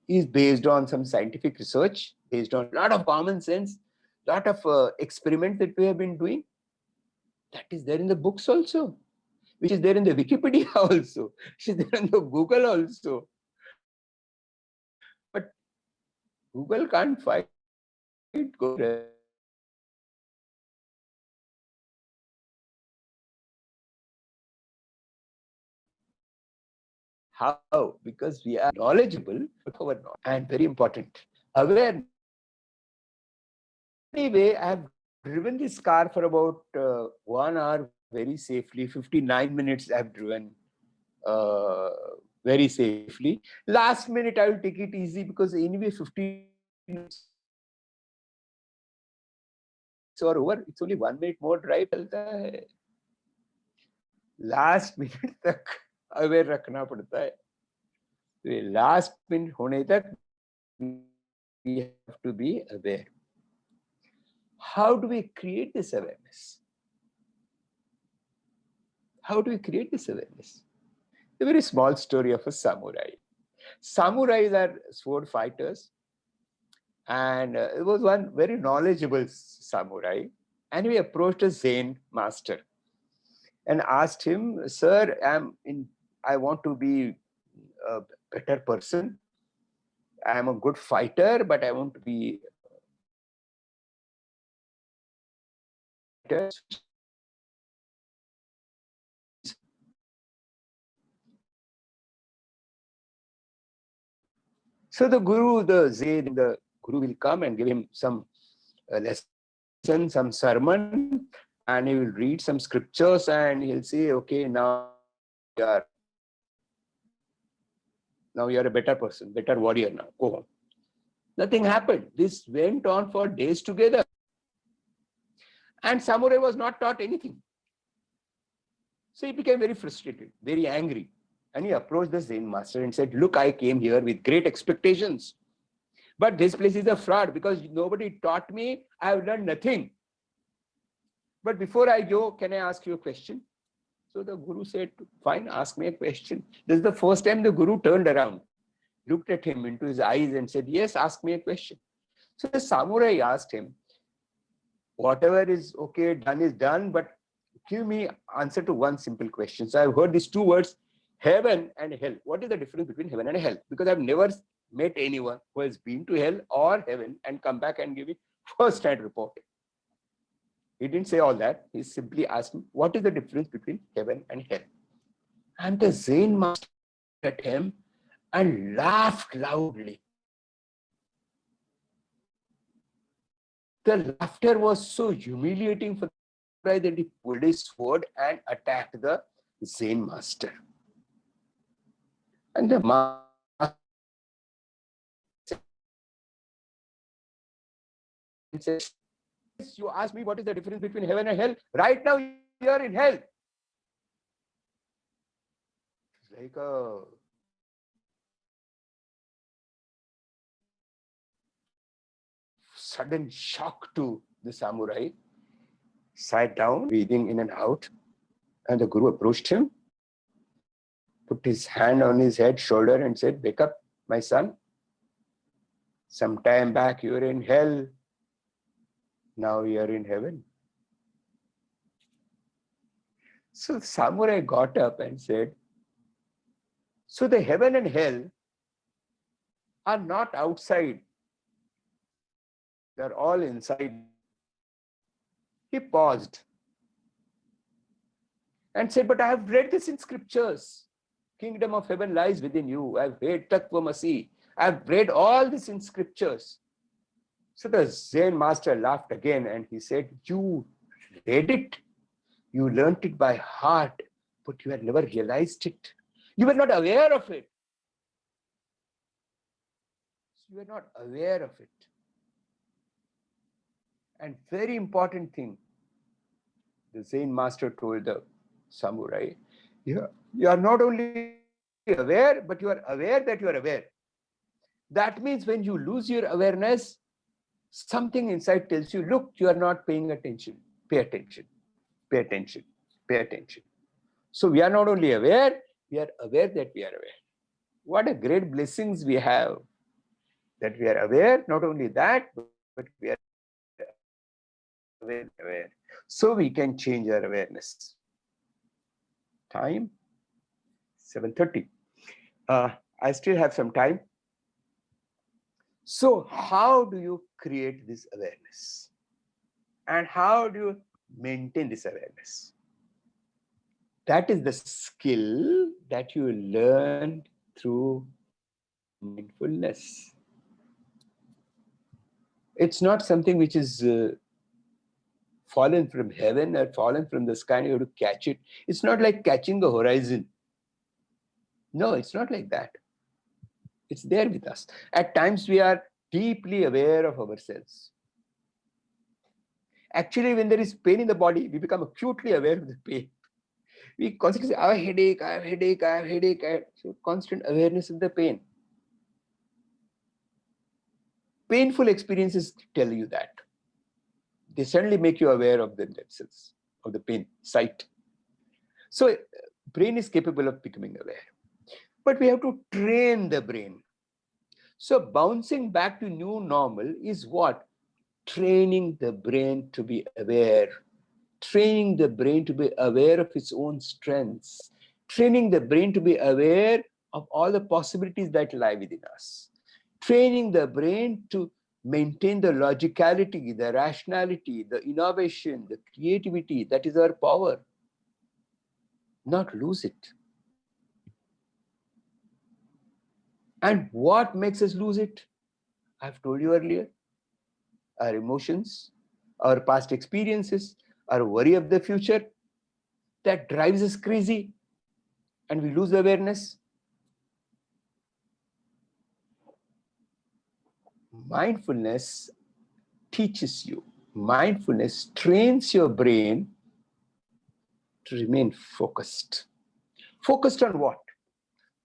is based on some scientific research, based on a lot of common sense, lot of experiments that we have been doing. That is there in the books also, which is there in the Wikipedia also, which is there in the Google also. But Google can't find how? Because we are knowledgeable, but our knowledge. And very important, awareness. Anyway, I have driven this car for about 1 hour very safely. 59 minutes I have driven uh, very safely. Last minute I will take it easy because anyway 15 minutes or over. It's only 1 minute more drive. Last minute तक aware रखना पड़ता है. Last minute होने तक we have to be aware. How do we create this awareness? How do we create this awareness? A very small story of a samurai. Samurais are sword fighters, and it was one very knowledgeable samurai, and he approached a Zen master and asked him, "Sir, I want to be a better person. I am a good fighter, but I want to be better." So the guru will come and give him some lesson, some sermon, and he will read some scriptures, and he'll say, "Okay, you are now you are a better person, better warrior now. Go home." Nothing happened. This went on for days together, and samurai was not taught anything. So he became very frustrated, very angry, and he approached the Zen master and said, "Look, I came here with great expectations. But this place is a fraud because nobody taught me. I have learned nothing. But before I go, can I ask you a question?" So the guru said, "Fine, ask me a question." This is the first time the guru turned around, looked at him into his eyes and said, "Yes, ask me a question." So the samurai asked him, "Whatever is okay, done is done, but give me answer to one simple question." So I've heard these two words, heaven and hell. What is the difference between heaven and hell? Because I've never met anyone who has been to hell or heaven and come back and give me first-hand report. He didn't say all that. He simply asked me, "What is the difference between heaven and hell?" And the Zen master looked at him and laughed loudly. The laughter was so humiliating for the samurai that he pulled his sword and attacked the Zen master. And the master said, "You asked me what is the difference between heaven and hell. Right now you are in hell." It's like a sudden shock to the samurai. Sat down, breathing in and out, and the guru approached him put his hand on his head, shoulder, and said, "Wake up, my son. Some time back you were in hell. Now you are in heaven." So the samurai got up and said, "So the heaven and hell are not outside. They're all inside." He paused and said, "But I have read this in scriptures. Kingdom of heaven lies within you. I've read Tattvamasi. I've read all this in scriptures." So the Zen master laughed again and he said, "You read it? You learnt it by heart, but you had never realized it. You were not aware of it. You were not aware of it." And very important thing, the Zen master told the samurai, you are not only aware, but you are aware that you are aware. That means when you lose your awareness, something inside tells you, "Look, you are not paying attention. Pay attention, pay attention, pay attention." So we are not only aware, we are aware that we are aware. What a great blessings we have, that we are aware. Not only that, but we are aware. So we can change our awareness. Time 7:30. I still have some time. So how do you create this awareness? And how do you maintain this awareness? That is the skill that you learned through mindfulness. It's not something which is fallen from heaven or fallen from the sky and you have to catch it. It's not like catching the horizon. No, it's not like that. It's there with us. At times we are deeply aware of ourselves. Actually, when there is pain in the body, we become acutely aware of the pain. We constantly say, "I have a headache, I have a headache, I have a headache." So constant awareness of the pain. Painful experiences tell you that. They suddenly make you aware of themselves, of the pain, sight. So brain is capable of becoming aware. But we have to train the brain. So bouncing back to new normal is what? Training the brain to be aware. Training the brain to be aware of its own strengths. Training the brain to be aware of all the possibilities that lie within us. Training the brain to maintain the logicality, the rationality, the innovation, the creativity. That is our power. Not lose it. And what makes us lose it? I've told you earlier. Our emotions, our past experiences, our worry of the future, that drives us crazy and we lose awareness. Mindfulness teaches you. Mindfulness trains your brain to remain focused. Focused on what?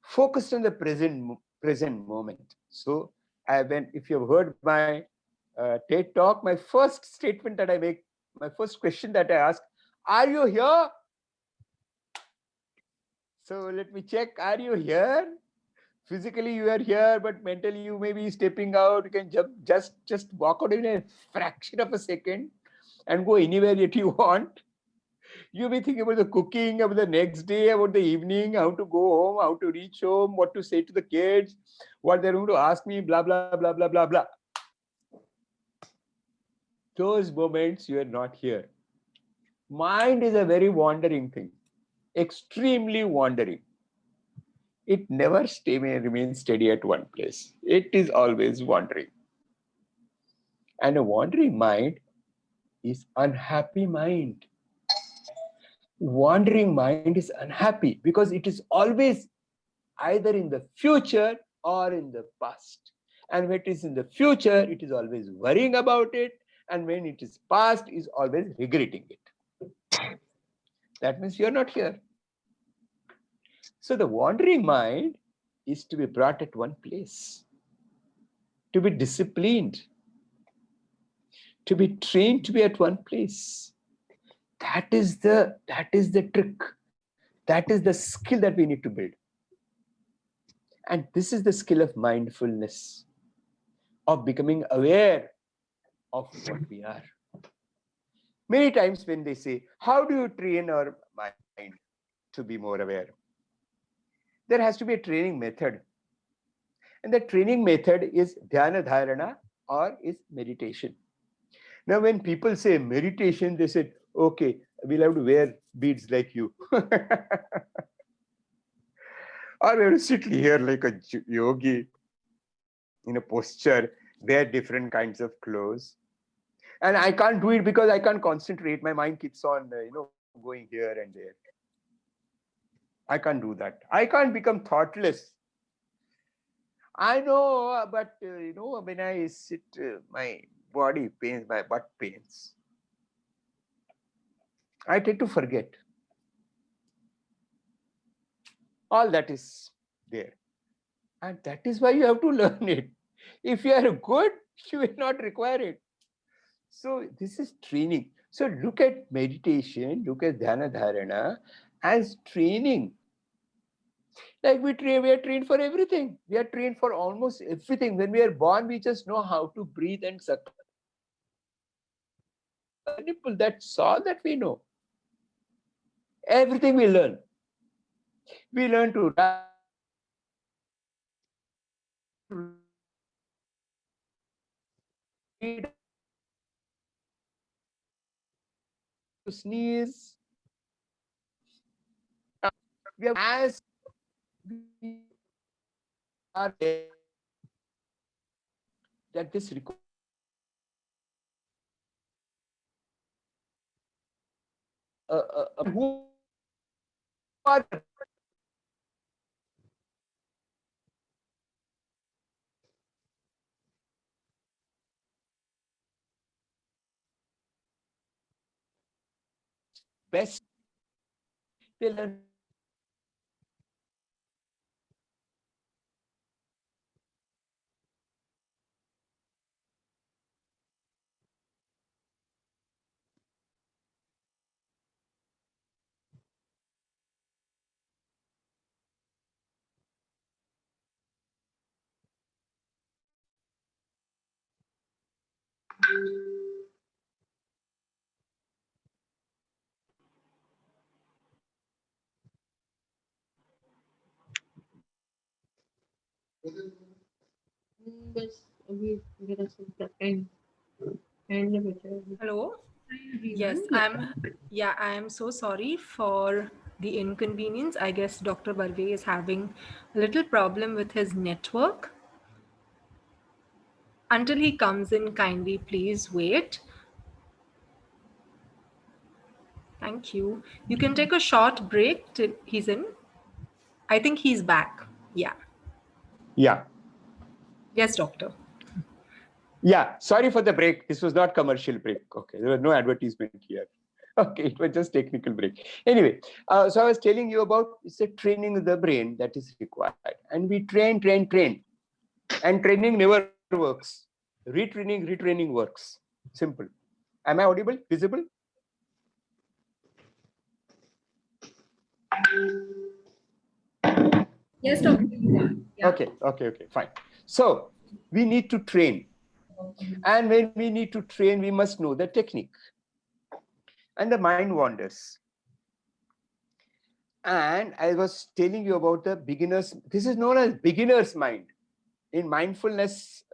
Focused on the present moment. So if you've heard my TED talk, my first statement that I make, my first question that I ask, "Are you here?" So let me check, are you here? Physically you are here, but mentally you may be stepping out. You can just walk out in a fraction of a second and go anywhere that you want. You may think about the cooking, about the next day, about the evening, how to go home, how to reach home, what to say to the kids, what they're going to ask me, blah, blah, blah, blah, blah, blah. Those moments you are not here. Mind is a very wandering thing, extremely wandering. It never remains steady at one place. It is always wandering. And a wandering mind is unhappy mind. Wandering mind is unhappy because it is always either in the future or in the past. And when it is in the future, it is always worrying about it. And when it is past, is always regretting it. That means you're not here. So the wandering mind is to be brought at one place, to be disciplined, to be trained to be at one place. That is the trick. That is the skill that we need to build. And this is the skill of mindfulness, of becoming aware of what we are. Many times when they say, how do you train our mind to be more aware? There has to be a training method. And the training method is dhyana dharana or is meditation. Now, when people say meditation, they said, okay, we'll have to wear beads like you. Or we have to sit here like a yogi in a posture, wear different kinds of clothes. And I can't do it because I can't concentrate. My mind keeps on, going here and there. I can't do that. I can't become thoughtless. I know, but when I sit, my body pains, my butt pains. I tend to forget. All that is there. And that is why you have to learn it. If you are good, you will not require it. So this is training. So look at meditation, look at dhyana dharana as training. Like we are trained for everything. We are trained for almost everything. When we are born, we just know how to breathe and suck. That's all that we know. Everything we learn. We learn to write, read, to sneeze. We have, as we are there, that this requires who are the best. They learn Hello. Yes, I am so sorry for the inconvenience. I guess Dr. Barve is having a little problem with his network. Until he comes in, kindly please wait. Thank you. You can take a short break till he's in. I think he's back. Yeah. Yeah. Yes, doctor. Yeah. Sorry for the break. This was not commercial break. Okay. There was no advertisement here. Okay. It was just technical break. Anyway, so I was telling you about it's a training of the brain that is required. And we train. And training never works. Retraining works. Simple. Am I audible? Visible? Yes, doctor. Yeah. Okay, fine. So we need to train. And when we need to train, we must know the technique. And the mind wanders. And I was telling you about the beginner's, this is known as beginner's mind. In mindfulness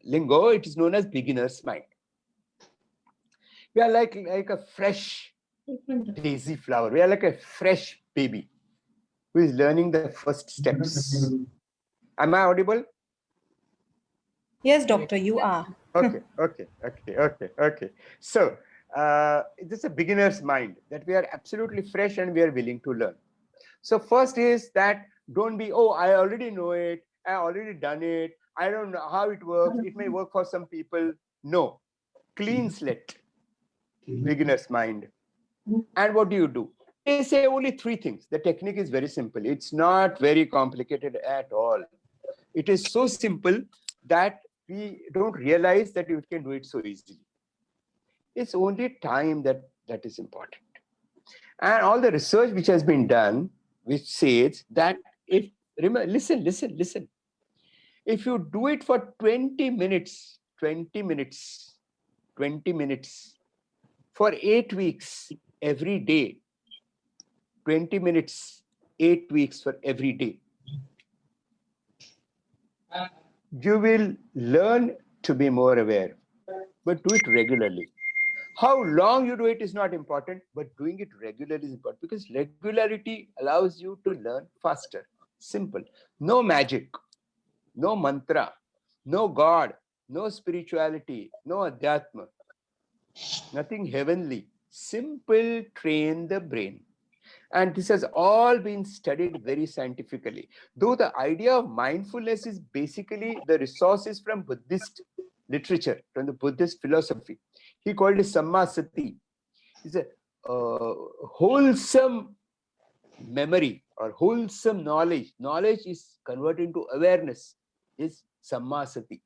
lingo, it is known as beginner's mind. We are like a fresh daisy flower. We are like a fresh baby who is learning the first steps. Am I audible? Yes, doctor, you are. Okay. So this is a beginner's mind that we are absolutely fresh and we are willing to learn. So first is that don't be, oh, I already know it. I already done it. I don't know how it works. It may work for some people. No. Clean slate, beginner's mind. And what do? They say only three things. The technique is very simple. It's not very complicated at all. It is so simple that we don't realize that we can do it so easily. It's only time that is important. And all the research which has been done, which says that if Remember, listen. If you do it for 20 minutes, 20 minutes for 8 weeks every day, 20 minutes, 8 weeks for every day, you will learn to be more aware, but do it regularly. How long you do it is not important, but doing it regularly is important, because regularity allows you to learn faster. Simple. No magic, no mantra, no God, no spirituality, no adhyatma, nothing heavenly. Simple, train the brain. And this has all been studied very scientifically. Though the idea of mindfulness is basically the resources from Buddhist literature, from the Buddhist philosophy. He called it Sammasati. It's a wholesome memory or wholesome knowledge. Knowledge is converted into awareness, is Sammasati.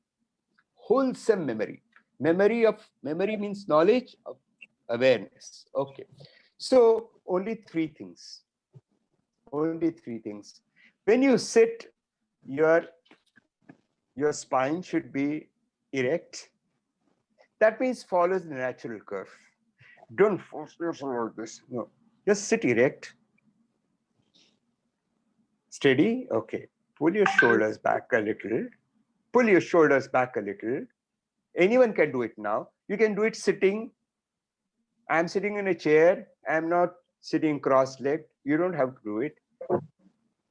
Wholesome memory. Memory means knowledge of awareness. Okay. So only three things. Only three things. When you sit, your spine should be erect. That means follows the natural curve. Don't force yourself like this. No. Just sit erect. Steady. Okay. Pull your shoulders back a little. Pull your shoulders back a little. Anyone can do it now. You can do it sitting. I'm sitting in a chair. I'm not sitting cross-legged. You don't have to do it.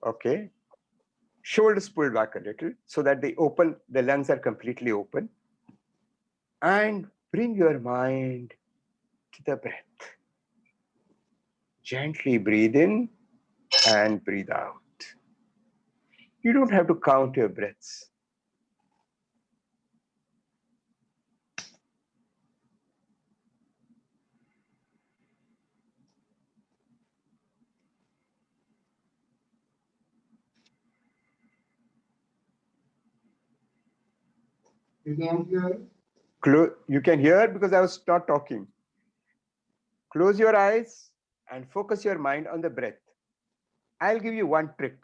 Okay. Shoulders pulled back a little so that the lungs are completely open. And bring your mind to the breath. Gently breathe in and breathe out. You don't have to count your breaths. You can hear? You can hear because I was not talking. Close your eyes and focus your mind on the breath. I'll give you one trick.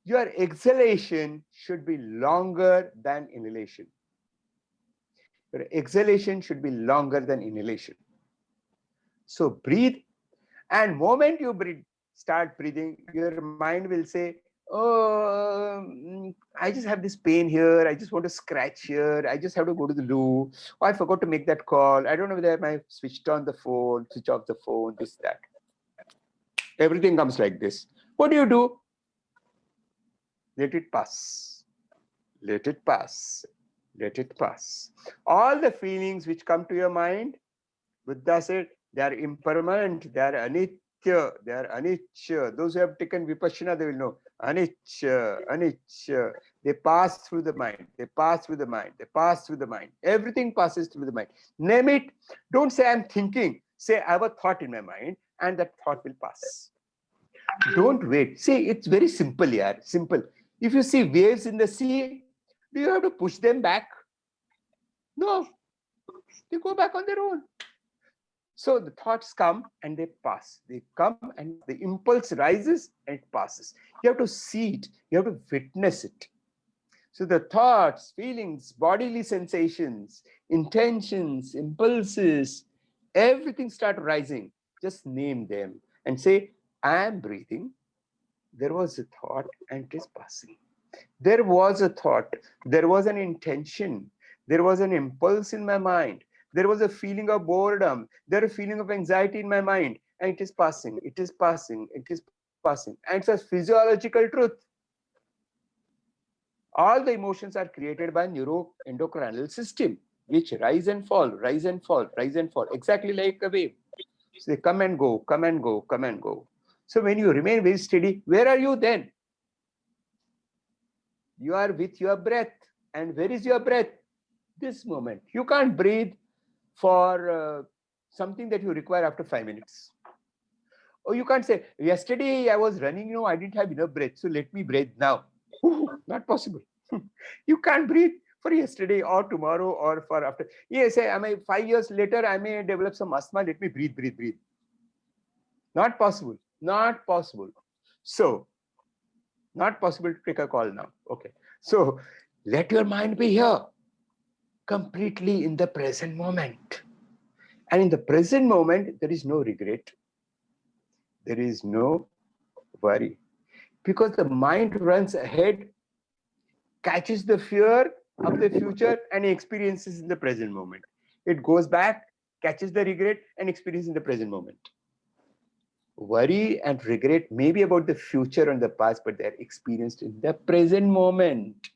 Your exhalation should be longer than inhalation. Your exhalation should be longer than inhalation. So breathe, and moment you start breathing, your mind will say, oh, I just have this pain here. I just want to scratch here. I just have to go to the loo. Oh, I forgot to make that call. I don't know whether I switched on the phone, switch off the phone, this, that. Everything comes like this. What do? Let it pass. Let it pass. Let it pass. All the feelings which come to your mind, Buddha said, they are impermanent, they are anitya, they are anicca. Those who have taken vipassana, they will know. Anicca. They pass through the mind. They pass through the mind. They pass through the mind. Everything passes through the mind. Name it. Don't say I'm thinking. Say I have a thought in my mind, and that thought will pass. Don't wait. See, it's very simple, yaar. Simple. If you see waves in the sea, do you have to push them back? No. They go back on their own. So the thoughts come and they pass. They come and the impulse rises and it passes. You have to see it. You have to witness it. So the thoughts, feelings, bodily sensations, intentions, impulses, everything start rising. Just name them and say, I am breathing. There was a thought and it is passing. There was a thought. There was an intention. There was an impulse in my mind. There was a feeling of boredom. There was a feeling of anxiety in my mind. And it is passing. It is passing. It is passing. And it's a physiological truth. All the emotions are created by neuroendocrinal system, which rise and fall, rise and fall, rise and fall, exactly like a wave. So they come and go, come and go, come and go. So when you remain very steady, where are you then? You are with your breath. And where is your breath? This moment. You can't breathe for something that you require after 5 minutes. Or you can't say, yesterday I was running, I didn't have enough breath, so let me breathe now. Not possible. You can't breathe for yesterday or tomorrow or for after. Yes, say, 5 years later, I may develop some asthma, let me breathe. Not possible. Not possible. So, Not possible to take a call now. Okay. So let your mind be here, completely in the present moment. And in the present moment, there is no regret. There is no worry. Because the mind runs ahead, catches the fear of the future, and experiences in the present moment. It goes back, catches the regret, and experiences in the present moment. Worry and regret may be about the future and the past, but they're experienced in the present moment.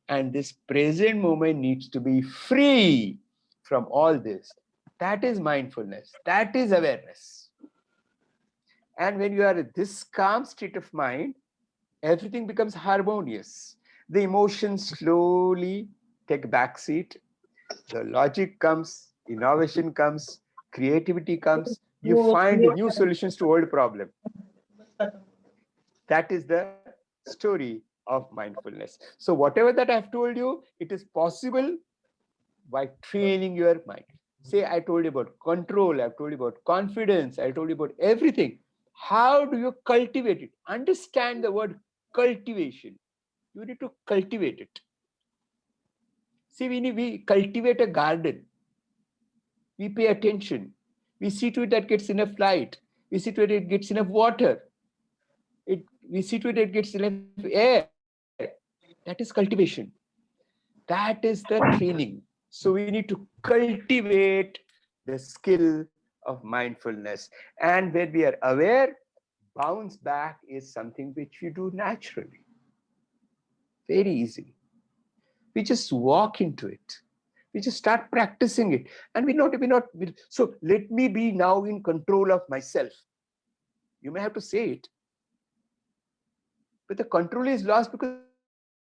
And this present moment needs to be free from all this. That is mindfulness. That is awareness. And when you are in this calm state of mind, everything becomes harmonious. The emotions slowly take a back seat. The logic comes, innovation comes, creativity comes. You find new solutions to old problems. That is the story of mindfulness. So whatever that I've told you, it is possible by training your mind. Say, I told you about control, I've told you about confidence, I told you about everything. How do you cultivate it? Understand the word cultivation. You need to cultivate it. See, we cultivate a garden. We pay attention. We see to it that gets enough light. We see to it it gets enough water. We see to it gets enough air. That is cultivation. That is the training. So we need to cultivate the skill of mindfulness. And when we are aware, bounce back is something which we do naturally, very easily. We just walk into it. We just start practicing it. And so let me be now in control of myself. You may have to say it. But the control is lost because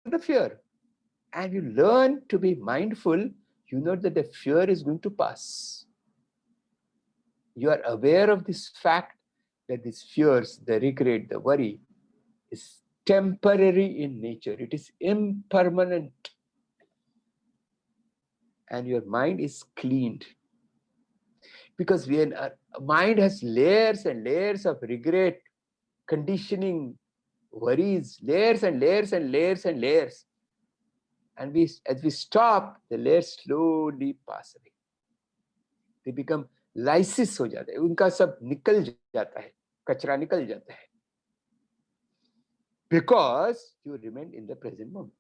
of the fear. And you learn to be mindful, you know that the fear is going to pass. You are aware of this fact that these fears, the regret, the worry is temporary in nature. It is impermanent. And your mind is cleaned. Because our mind has layers and layers of regret, conditioning, worries, layers and layers and layers and layers. And as we stop, the layers slowly pass away. They become lysis हो जाते हैं, उनका सब निकल जाता है, कचरा निकल जाता है. Because you remain in the present moment.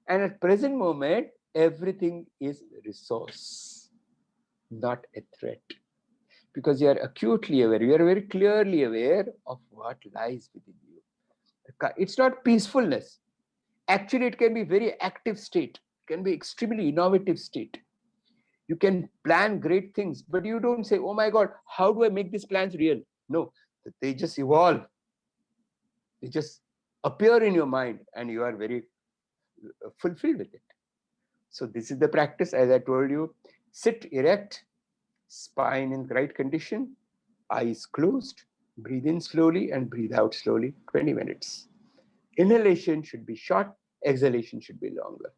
And at present moment, everything is resource, not a threat. Because you are acutely aware, you are very clearly aware of what lies within you. It's not peacefulness. Actually, it can be very active state, it can be extremely innovative state. You can plan great things, but you don't say, oh my God, how do I make these plans real? No, they just evolve. They just appear in your mind and you are very fulfilled with it. So this is the practice, as I told you. Sit erect, spine in the right condition, eyes closed, breathe in slowly and breathe out slowly, 20 minutes. Inhalation should be short, exhalation should be longer.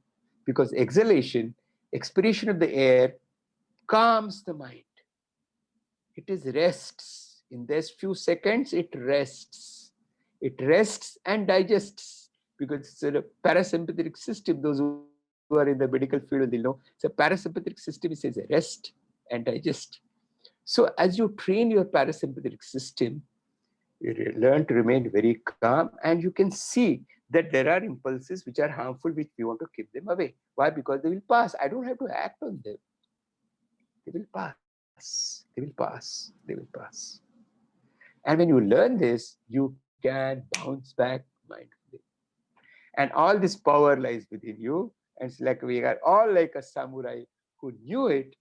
Because exhalation, expiration of the air, calms the mind. It is rests. In these few seconds, it rests. It rests and digests because it's a parasympathetic system. Those who are in the medical field, they'll know it's a parasympathetic system. It says rest and digest. So as you train your parasympathetic system, you learn to remain very calm, and you can see that there are impulses which are harmful, which we want to keep them away. Why? Because they will pass. I don't have to act on them. They will pass. They will pass. They will pass. And when you learn this, you can bounce back mindfully. And all this power lies within you. And it's like we are all like a samurai who knew it,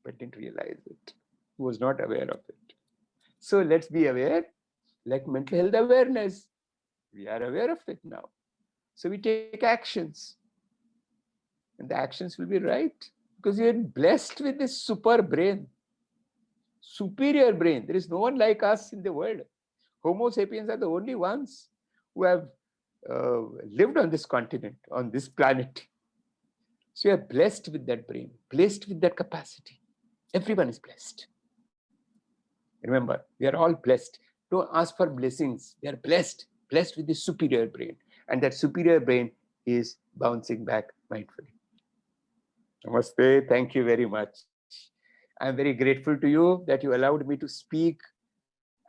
but didn't realize it, who was not aware of it. So let's be aware, like mental health awareness. We are aware of it now. So we take actions. And the actions will be right. Because you're blessed with this super brain. Superior brain. There is no one like us in the world. Homo sapiens are the only ones who have lived on this continent, on this planet. So you are blessed with that brain, blessed with that capacity. Everyone is blessed. Remember, we are all blessed. Don't ask for blessings. They are blessed with the superior brain. And that superior brain is bouncing back mindfully. Namaste. Thank you very much. I'm very grateful to you that you allowed me to speak,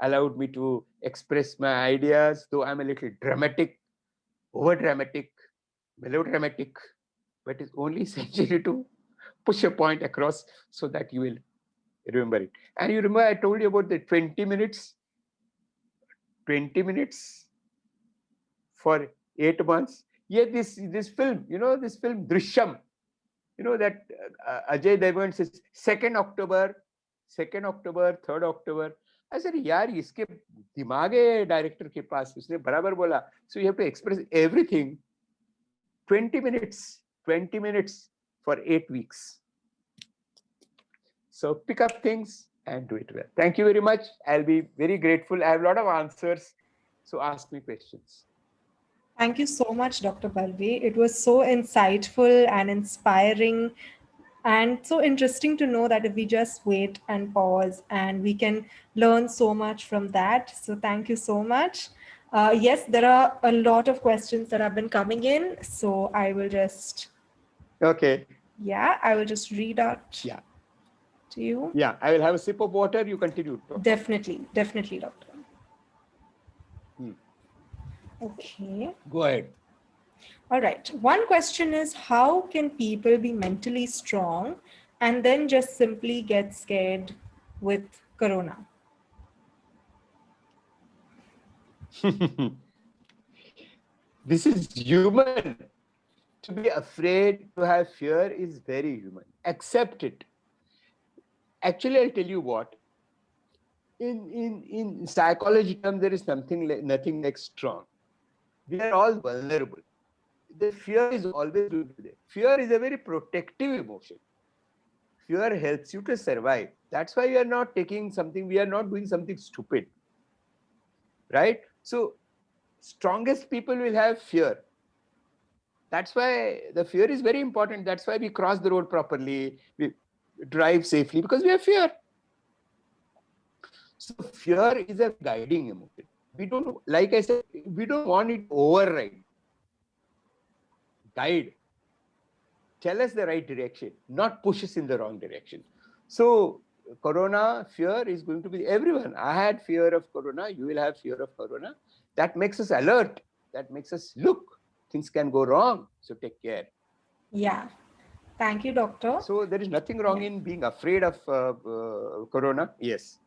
allowed me to express my ideas, though I'm a little dramatic, over dramatic, melodramatic, but it's only essentially to push a point across so that you will remember it. And you remember I told you about the 20 minutes for 8 months. Yeah, this film, this film Drishyam, that Ajay Devgan says 2nd October, 3rd October. I said, yaar, iske dimag hai director ke paas. Usne barabar bola. So you have to express everything 20 minutes for 8 weeks. So pick up things and do it well. Thank you very much. I'll be very grateful. I have a lot of answers. So ask me questions. Thank you so much, Dr. Barve. It was so insightful and inspiring and so interesting to know that if we just wait and pause and we can learn so much from that. So thank you so much. Yes, there are a lot of questions that have been coming in. So I will just, Okay. I will just read out Yeah. to you. Yeah, I will have a sip of water. You continue. Definitely, Doctor. Okay. Go ahead. All right. One question is, how can people be mentally strong and then just simply get scared with Corona? This is human. To be afraid, to have fear is very human. Accept it. Actually, I'll tell you what. In psychology terms, there is nothing like strong. We are all vulnerable. The fear is always going to be there. Fear is a very protective emotion. Fear helps you to survive. That's why we are not doing something stupid. Right? So, strongest people will have fear. That's why the fear is very important. That's why we cross the road properly, we drive safely, because we have fear. So fear is a guiding emotion. We don't, like I said, we don't want it to override. Guide. Tell us the right direction, not push us in the wrong direction. So Corona, fear is going to be everyone. I had fear of Corona. You will have fear of Corona. That makes us alert. That makes us look. Things can go wrong. So take care. Yeah. Thank you, Doctor. So there is nothing wrong in being afraid of Corona. Yes.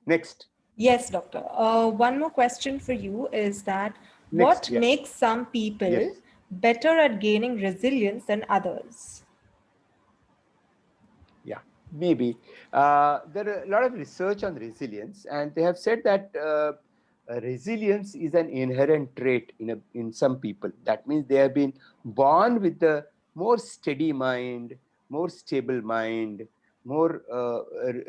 Next. Yes, Doctor. One more question for you is that what makes some people better at gaining resilience than others? Yeah, maybe. There are a lot of research on resilience, and they have said that resilience is an inherent trait in some people. That means they have been born with a more steady mind, more stable mind, more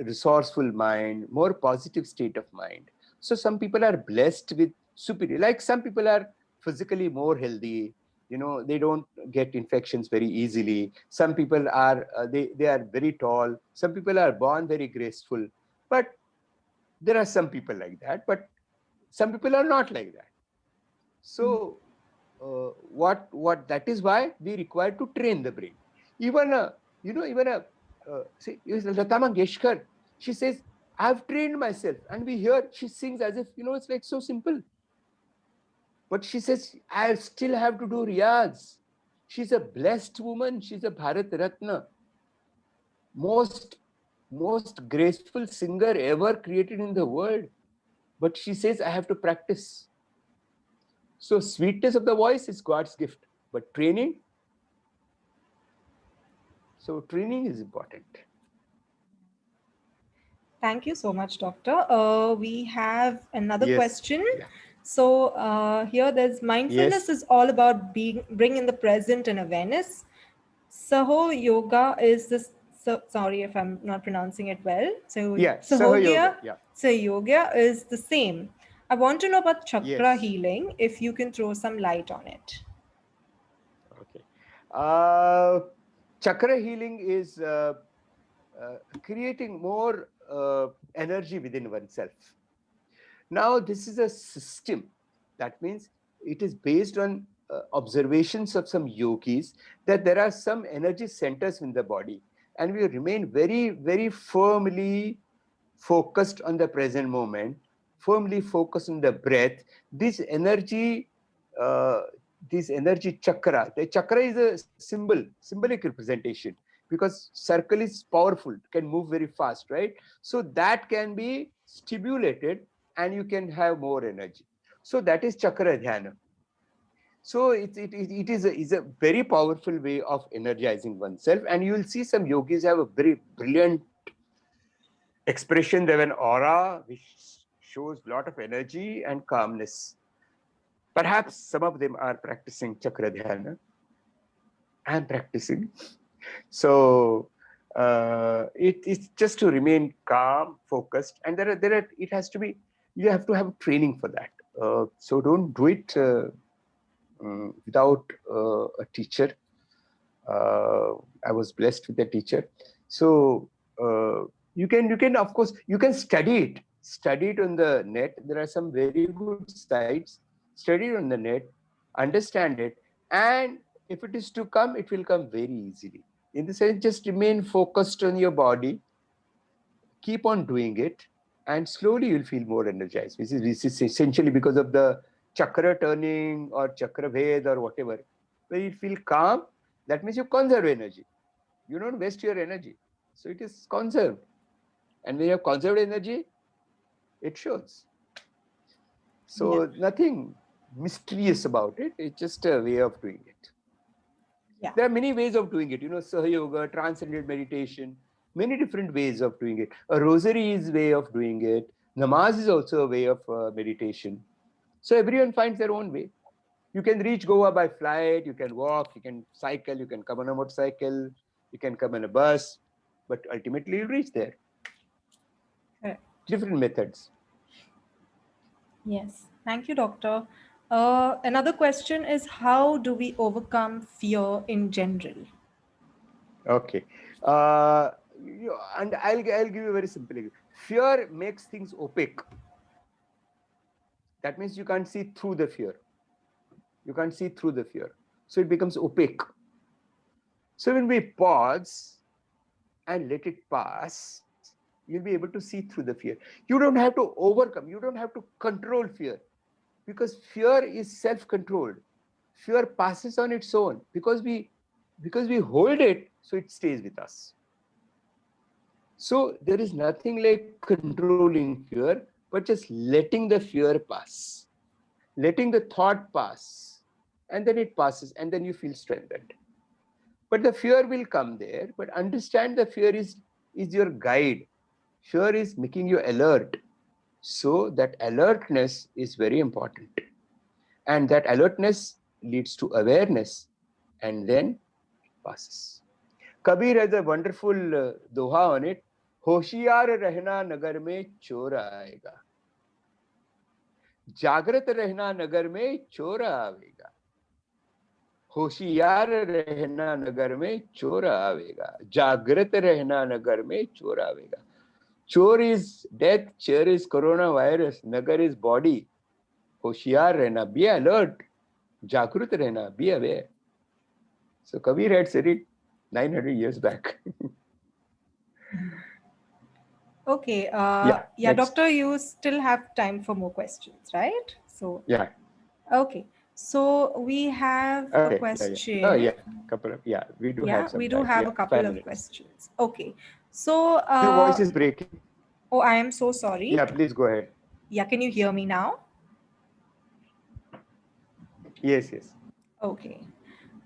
resourceful mind, more positive state of mind. So some people are blessed with superior, like some people are physically more healthy, they don't get infections very easily. Some people are they are very tall. Some people are born very graceful. But there are some people like that, but some people are not like that. So what that is why we require to train the brain. Even see, Lata Mangeshkar, she says, I've trained myself, and we hear she sings as if it's like so simple. But she says, I still have to do riyaz. She's a blessed woman. She's a Bharat Ratna. Most graceful singer ever created in the world. But she says, I have to practice. So sweetness of the voice is God's gift. But training is important. Thank you so much, Doctor. We have another question. Yeah. So here there's mindfulness is all about bringing the present and awareness. Saho yoga is this. So, sorry if I'm not pronouncing it well. So yoga is the same. I want to know about chakra healing, if you can throw some light on it. Okay. Chakra healing is creating more energy within oneself. Now, this is a system. That means it is based on observations of some yogis, that there are some energy centers in the body, and we remain very, very firmly focused on the present moment, firmly focused on the breath. This energy, chakra. The chakra is a symbolic representation, because circle is powerful, can move very fast, right? So that can be stimulated, and you can have more energy. So that is chakra dhyana. So it is a very powerful way of energizing oneself, and you will see some yogis have a very brilliant expression. They have an aura which shows a lot of energy and calmness. Perhaps some of them are practicing chakra dhyana. I am practicing. So it's just to remain calm, focused, and it has to be. You have to have training for that. So don't do it without a teacher. I was blessed with a teacher. So you can of course you can study it on the net. There are some very good sites. Study it on the net, understand it, and if it is to come, it will come very easily. In the sense, just remain focused on your body, keep on doing it, and slowly you'll feel more energized. This is essentially because of the chakra turning or chakra ved or whatever. When you feel calm, that means you conserve energy. You don't waste your energy. So it is conserved. And when you have conserved energy, it shows. So nothing mysterious about it. It's just a way of doing it. Yeah. There are many ways of doing it. Saha yoga, transcendental meditation, many different ways of doing it. A rosary is a way of doing it. Namaz is also a way of meditation. So everyone finds their own way. You can reach Goa by flight, you can walk, you can cycle, you can come on a motorcycle, you can come on a bus, but ultimately you'll reach there. Correct. Different methods. Yes. Thank you, doctor. Another question is, how do we overcome fear in general? Okay. And I'll give you a very simple example. Fear makes things opaque. That means you can't see through the fear. You can't see through the fear. So it becomes opaque. So when we pause and let it pass, you'll be able to see through the fear. You don't have to overcome. You don't have to control fear, because fear is self-controlled. Fear passes on its own because we hold it, so it stays with us. So there is nothing like controlling fear, but just letting the fear pass, letting the thought pass, and then it passes, and then you feel strengthened. But the fear will come there, but understand the fear is your guide. Fear is making you alert. So that alertness is very important. And that alertness leads to awareness, and then it passes. Kabir has a wonderful doha on it. होशियार रहना नगर में चोर आएगा, जागृत रहना नगर में चोर आवेगा, होशियार रहना नगर में चोर आवेगा, जागृत रहना नगर में चोर आवेगा. Chor is death, chair is coronavirus, nagar is body. होशियार रहना, be alert. जागृत रहना, be aware. So Kabir had said it 900 years back. Okay. Next. Doctor, you still have time for more questions, right? So Yeah. Okay. So we have a question. Couple of, we do Yeah, have some we do time. have a couple 5 of minutes. questions. Okay. So Your voice is breaking. oh, I am so sorry. Yeah, please go ahead. Yeah, can you hear me now? Yes. Okay.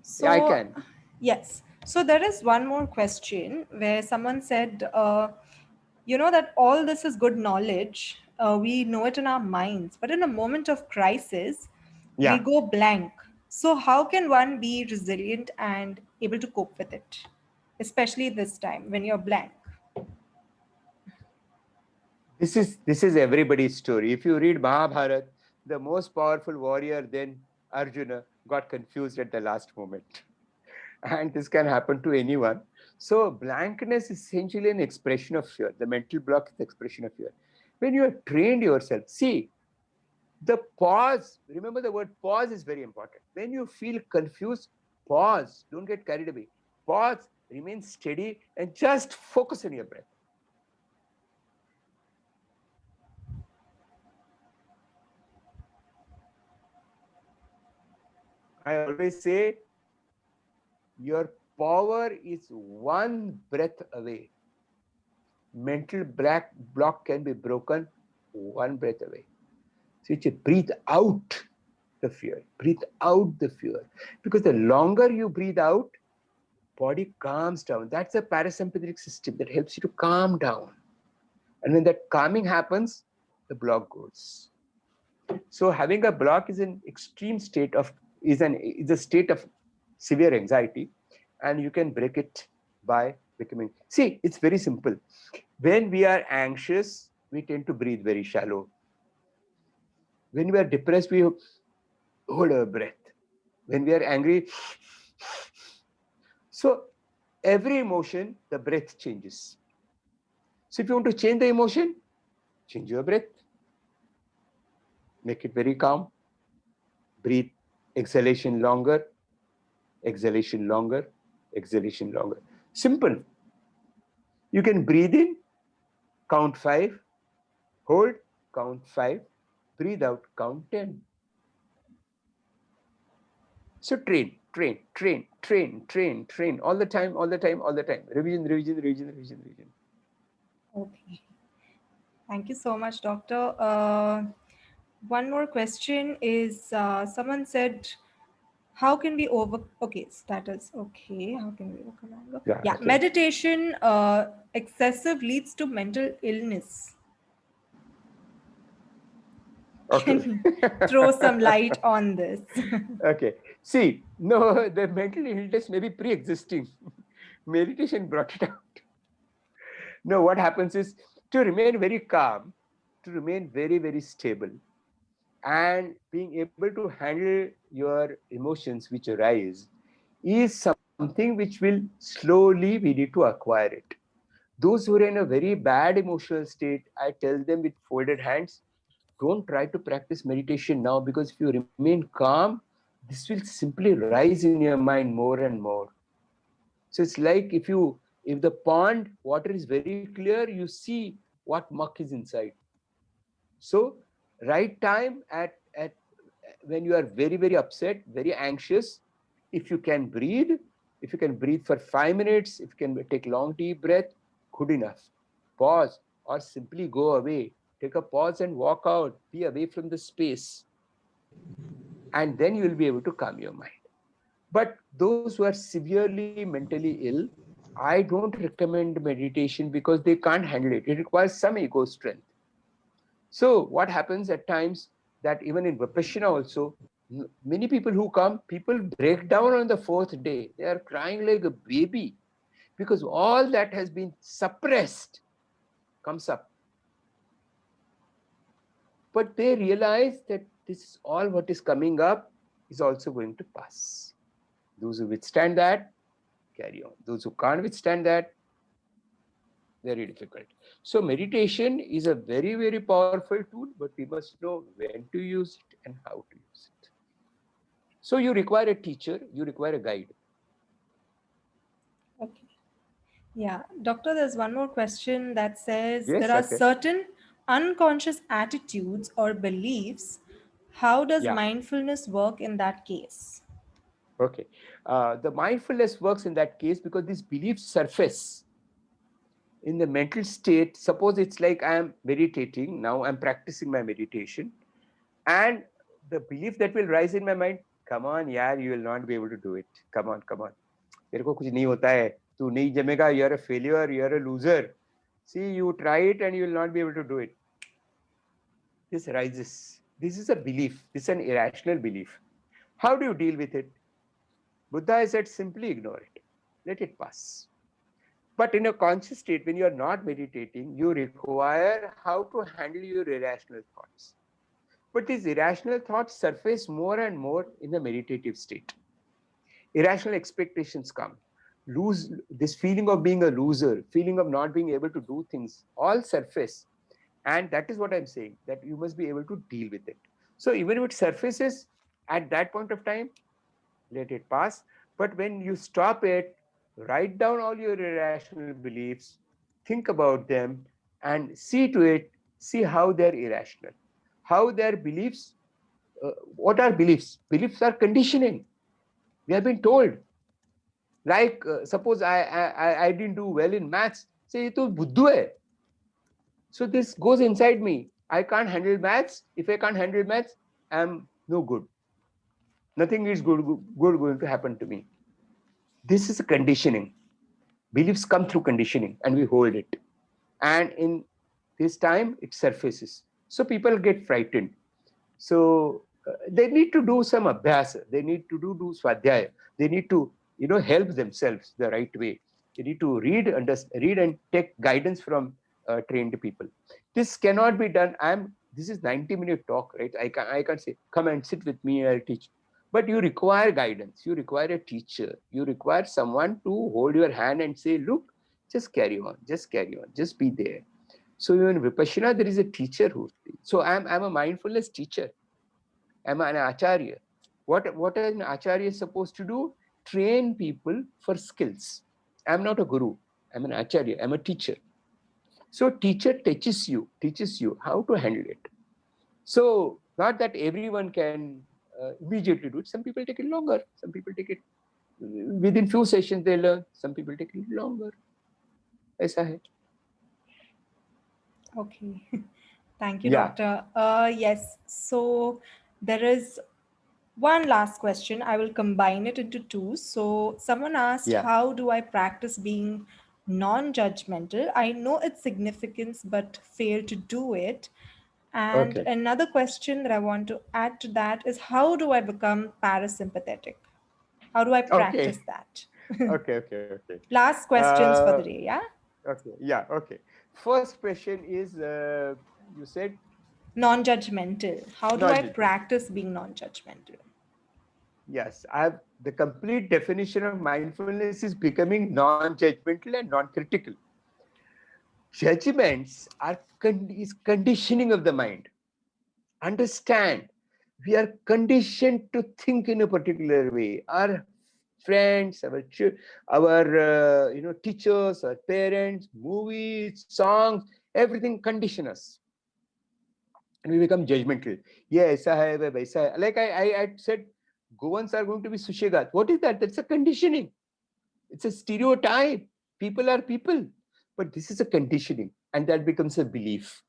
So Yeah, I can. Yes. So there is one more question where someone said, that all this is good knowledge. We know it in our minds, but in a moment of crisis, we go blank. So how can one be resilient and able to cope with it, especially this time when you're blank? This is everybody's story. If you read Mahabharata, the most powerful warrior then, Arjuna, got confused at the last moment. And this can happen to anyone. So blankness is essentially an expression of fear. The mental block is the expression of fear. When you have trained yourself, see, The pause, remember the word pause is very important. When you feel confused, pause. Don't get carried away. Pause, remain steady, and just focus on your breath. I always say your power is one breath away. Mental block can be broken one breath away. So you breathe out the fear. Breathe out the fear. Because the longer you breathe out, body calms down. That's a parasympathetic system that helps you to calm down. And when that calming happens, the block goes. So having a block is an extreme state of is a state of severe anxiety, and you can break it by becoming. See, it's very simple. When we are anxious, we tend to breathe very shallow. When we are depressed, we hold our breath. When we are angry, so every emotion, the breath changes. So if you want to change the emotion, change your breath. Make it very calm. Breathe, exhalation longer, exhalation longer, exhalation longer. Simple. You can breathe in, count 5, hold, count 5, breathe out, count 10. So train all the time. Revision. Okay. Thank you so much, doctor. One more question is, someone said, how can we okay, status, okay, how can we overcome anger? Yeah, Okay. meditation excessive leads to mental illness. Okay. Can you throw some light on this? Okay. See, no, the mental illness may be pre-existing. Meditation brought it out. No, what happens is to remain very calm, to remain very, very stable, and being able to handle your emotions which arise is something which will slowly we need to acquire it. Those who are in a very bad emotional state, I tell them with folded hands, don't try to practice meditation now, because if you remain calm, this will simply rise in your mind more and more. So it's like if the pond water is very clear, you see what muck is inside. So right time at when you are very, very upset, very anxious, if you can breathe for 5 minutes, if you can take long deep breath, good enough. Pause or simply go away. Take a pause and walk out, be away from the space. And then you will be able to calm your mind. But those who are severely mentally ill, I don't recommend meditation because they can't handle it. It requires some ego strength. So what happens at times that even in Vipassana also, many people who come, people break down on the 4th day. They are crying like a baby because all that has been suppressed comes up. But they realize that this is all what is coming up is also going to pass. Those who withstand that, carry on. Those who can't withstand that, very difficult. So meditation is a very, very powerful tool, but we must know when to use it and how to use it. So you require a teacher, you require a guide. Okay. Yeah, doctor, there's one more question that says, Yes, there are okay. certain unconscious attitudes or beliefs. How does Yeah. mindfulness work in that case? Okay. The mindfulness works in that case because these beliefs surface in the mental state. Suppose it's like I am meditating, now I'm practicing my meditation, and the belief that will rise in my mind, come on, yaar, you will not be able to do it. Come on. तेरे को कुछ नहीं होता है, तू नहीं जमेगा, you are a failure, you are a loser. See, you try it and you will not be able to do it. This rises. This is a belief. This is an irrational belief. How do you deal with it? Buddha has said, simply ignore it. Let it pass. But in a conscious state, when you are not meditating, you require how to handle your irrational thoughts. But these irrational thoughts surface more and more in the meditative state. Irrational expectations come. Lose this feeling of being a loser, feeling of not being able to do things, all surface. And that is what I'm saying, that you must be able to deal with it. So even if it surfaces at that point of time, let it pass. But when you stop it, write down all your irrational beliefs, think about them, and see to it, see how they're irrational, how their beliefs. What are beliefs? Beliefs are conditioning. We have been told. Like suppose I didn't do well in maths. Say, "Ye to buddhu hai." So this goes inside me. I can't handle maths. If I can't handle maths, I'm no good. Nothing is good going to happen to me. This is a conditioning. Beliefs come through conditioning and we hold it. And in this time, it surfaces. So people get frightened. So they need to do some abhyas. They need to do swadhyaya. They need to, help themselves the right way. They need to read and take guidance from trained people. This cannot be done. This is 90-minute talk, right? I can't say, come and sit with me, I'll teach. But you require guidance. You require a teacher. You require someone to hold your hand and say, look, just carry on, just be there. So in Vipassana, there is a teacher so I'm a mindfulness teacher. I'm an Acharya. What is an Acharya supposed to do? Train people for skills. I'm not a guru. I'm an Acharya. I'm a teacher. So teacher teaches you how to handle it. So not that everyone can immediately do it. Some people take it longer. Some people take it within few sessions they learn. Some people take it longer. ऐसा है. Okay. Thank you, Yeah. doctor. Yes. So there is one last question. I will combine it into two. So someone asked, Yeah. how do I practice being non-judgmental? I know its significance, but fail to do it. And Okay. another question that I want to add to that is, how do I become parasympathetic? How do I practice Okay. that? Okay. Last questions for the day, yeah? Okay. Yeah. Okay. First question is, you said Non-judgmental. How do I non-judgment. practice being non-judgmental? Yes, the complete definition of mindfulness is becoming non-judgmental and non-critical. Judgments is conditioning of the mind. Understand, we are conditioned to think in a particular way. Our friends, our teachers, our parents, movies, songs, everything condition us, and we become judgmental. Yeah, aisa hai, waisa hai. Like I said, Goans are going to be sushegat. What is that? That's a conditioning. It's a stereotype. People are people, but this is a conditioning, and that becomes a belief,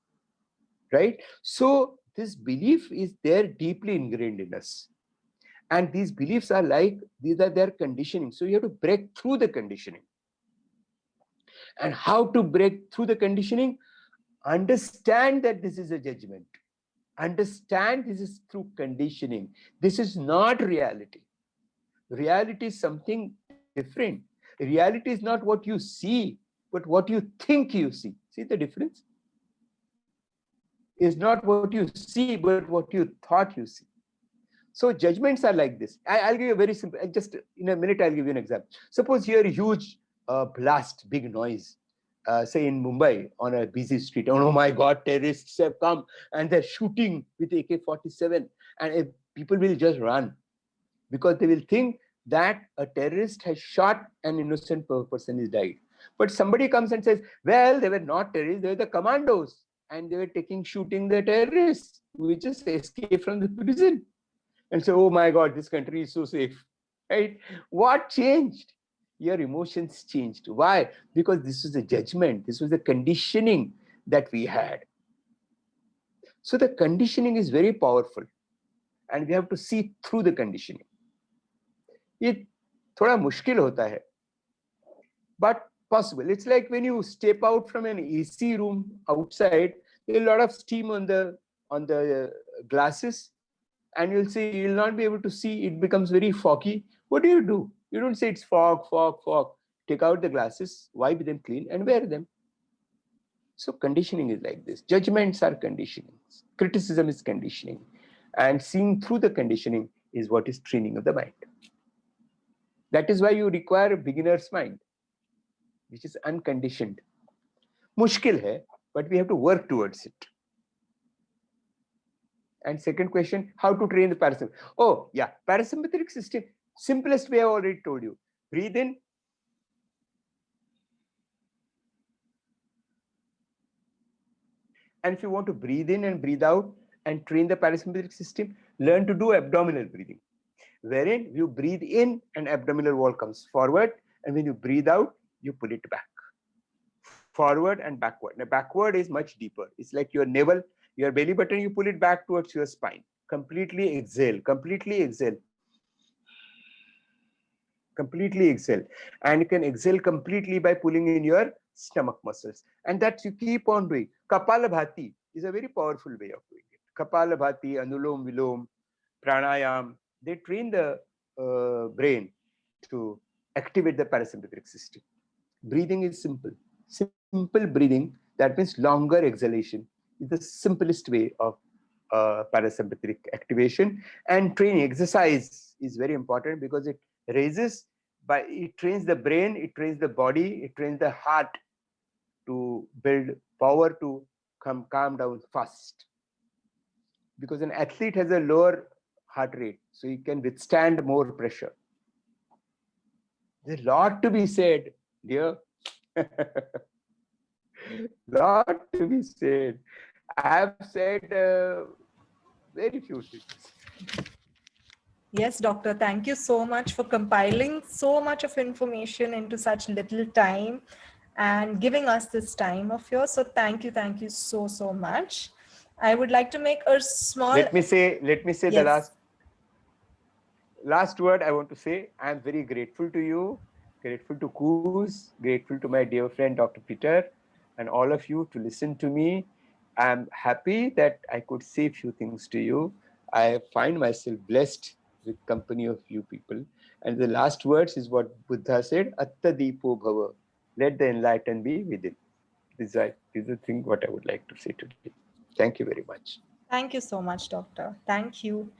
right? So this belief is there deeply ingrained in us, and these beliefs are their conditioning. So you have to break through the conditioning. And how to break through the conditioning? Understand that this is a judgment. Understand this is through conditioning. This is not reality. Reality is something different. Reality is not what you see, but what you think you see. See the difference? Is not what you see, but what you thought you see. So judgments are like this. I'll give you a very simple, just in a minute, I'll give you an example. Suppose you hear a huge blast, big noise, say in Mumbai on a busy street. Oh my God, terrorists have come and they're shooting with AK-47, and people will just run because they will think that a terrorist has shot an innocent person is died. But somebody comes and says, well, they were not terrorists, they were the commandos, and they were shooting the terrorists. We just escaped from the prison. And say, oh my God, this country is so safe, right? What changed? Your emotions changed. Why? Because this was a judgment. This was a conditioning that we had. So the conditioning is very powerful, and we have to see through the conditioning. ये थोड़ा मुश्किल होता है, but possible. It's like when you step out from an AC room outside, there's a lot of steam on the glasses, and you'll see you'll not be able to see. It becomes very foggy. What do? You don't say it's fog. Take out the glasses, wipe them clean, and wear them. So conditioning is like this. Judgments are conditioning. Criticism is conditioning, and seeing through the conditioning is what is training of the mind. That is why you require a beginner's mind, which is unconditioned. Mushkil hai, but we have to work towards it. And second question, how to train the parasympathetic? Oh, yeah, parasympathetic system. Simplest way I already told you. Breathe in. And if you want to breathe in and breathe out and train the parasympathetic system, learn to do abdominal breathing, wherein you breathe in and abdominal wall comes forward, and when you breathe out, you pull it back. Forward and backward. Now, backward is much deeper. It's like your navel, your belly button, you pull it back towards your spine. Completely exhale, completely exhale. Completely exhale. And you can exhale completely by pulling in your stomach muscles. And that you keep on doing. Kapalabhati is a very powerful way of doing it. Kapalabhati, Anulom Vilom, Pranayam, they train the brain to activate the parasympathetic system. Breathing is simple. Simple breathing, that means longer exhalation, is the simplest way of parasympathetic activation. And training, exercise is very important because it it trains the brain, it trains the body, it trains the heart to build power to calm down fast. Because an athlete has a lower heart rate, so he can withstand more pressure. There's a lot to be said, dear. Lot to be said. I have said very few things. Yes, doctor, thank you so much for compiling so much of information into such little time and giving us this time of yours. So thank you so much. I would like to make a small... Let me say Yes. the last word I want to say. I am very grateful to you, grateful to Koos, grateful to my dear friend Dr. Peter, and all of you to listen to me. I am happy that I could say a few things to you. I find myself blessed with company of you people. And the last words is what Buddha said, Atta Deepo Bhava. Let the enlightened be within. This is the thing what I would like to say today. Thank you very much. Thank you so much, doctor. Thank you.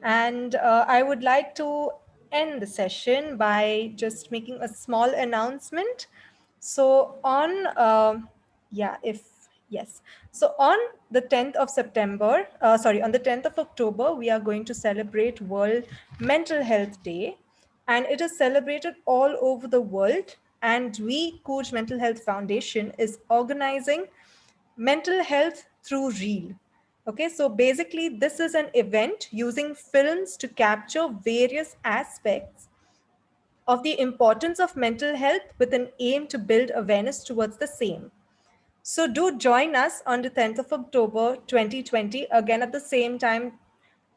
And I would like to end the session by just making a small announcement. So on, So on the 10th of September, on the 10th of October, we are going to celebrate World Mental Health Day. And it is celebrated all over the world. And we, Coach Mental Health Foundation, is organizing mental health through reel. Okay, so basically this is an event using films to capture various aspects of the importance of mental health with an aim to build awareness towards the same. So do join us on the 10th of October 2020, again at the same time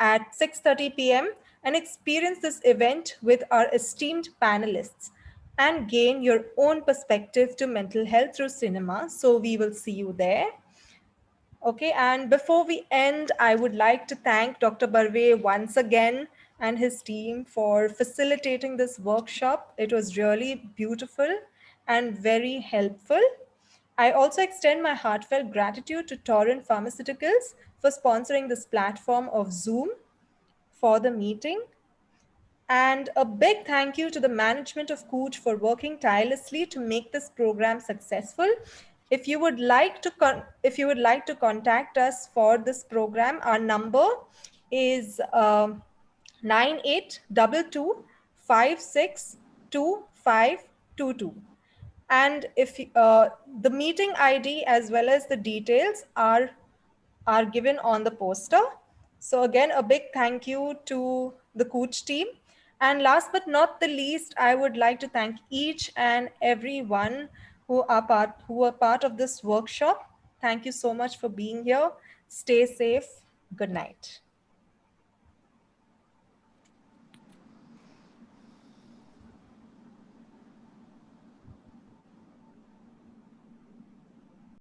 at 6:30 p.m. and experience this event with our esteemed panelists and gain your own perspective to mental health through cinema. So we will see you there. Okay, and before we end, I would like to thank Dr. Barve once again and his team for facilitating this workshop. It was really beautiful and very helpful. I also extend my heartfelt gratitude to Torrent Pharmaceuticals for sponsoring this platform of Zoom for the meeting. And a big thank you to the management of Cooch for working tirelessly to make this program successful. If you would like to contact us for this program, our number is 9822562522. And if the meeting ID as well as the details are given on the poster. So again, a big thank you to the Cooch team. And last but not the least, I would like to thank each and every one who are part of this workshop. Thank you so much for being here. Stay safe. Good night.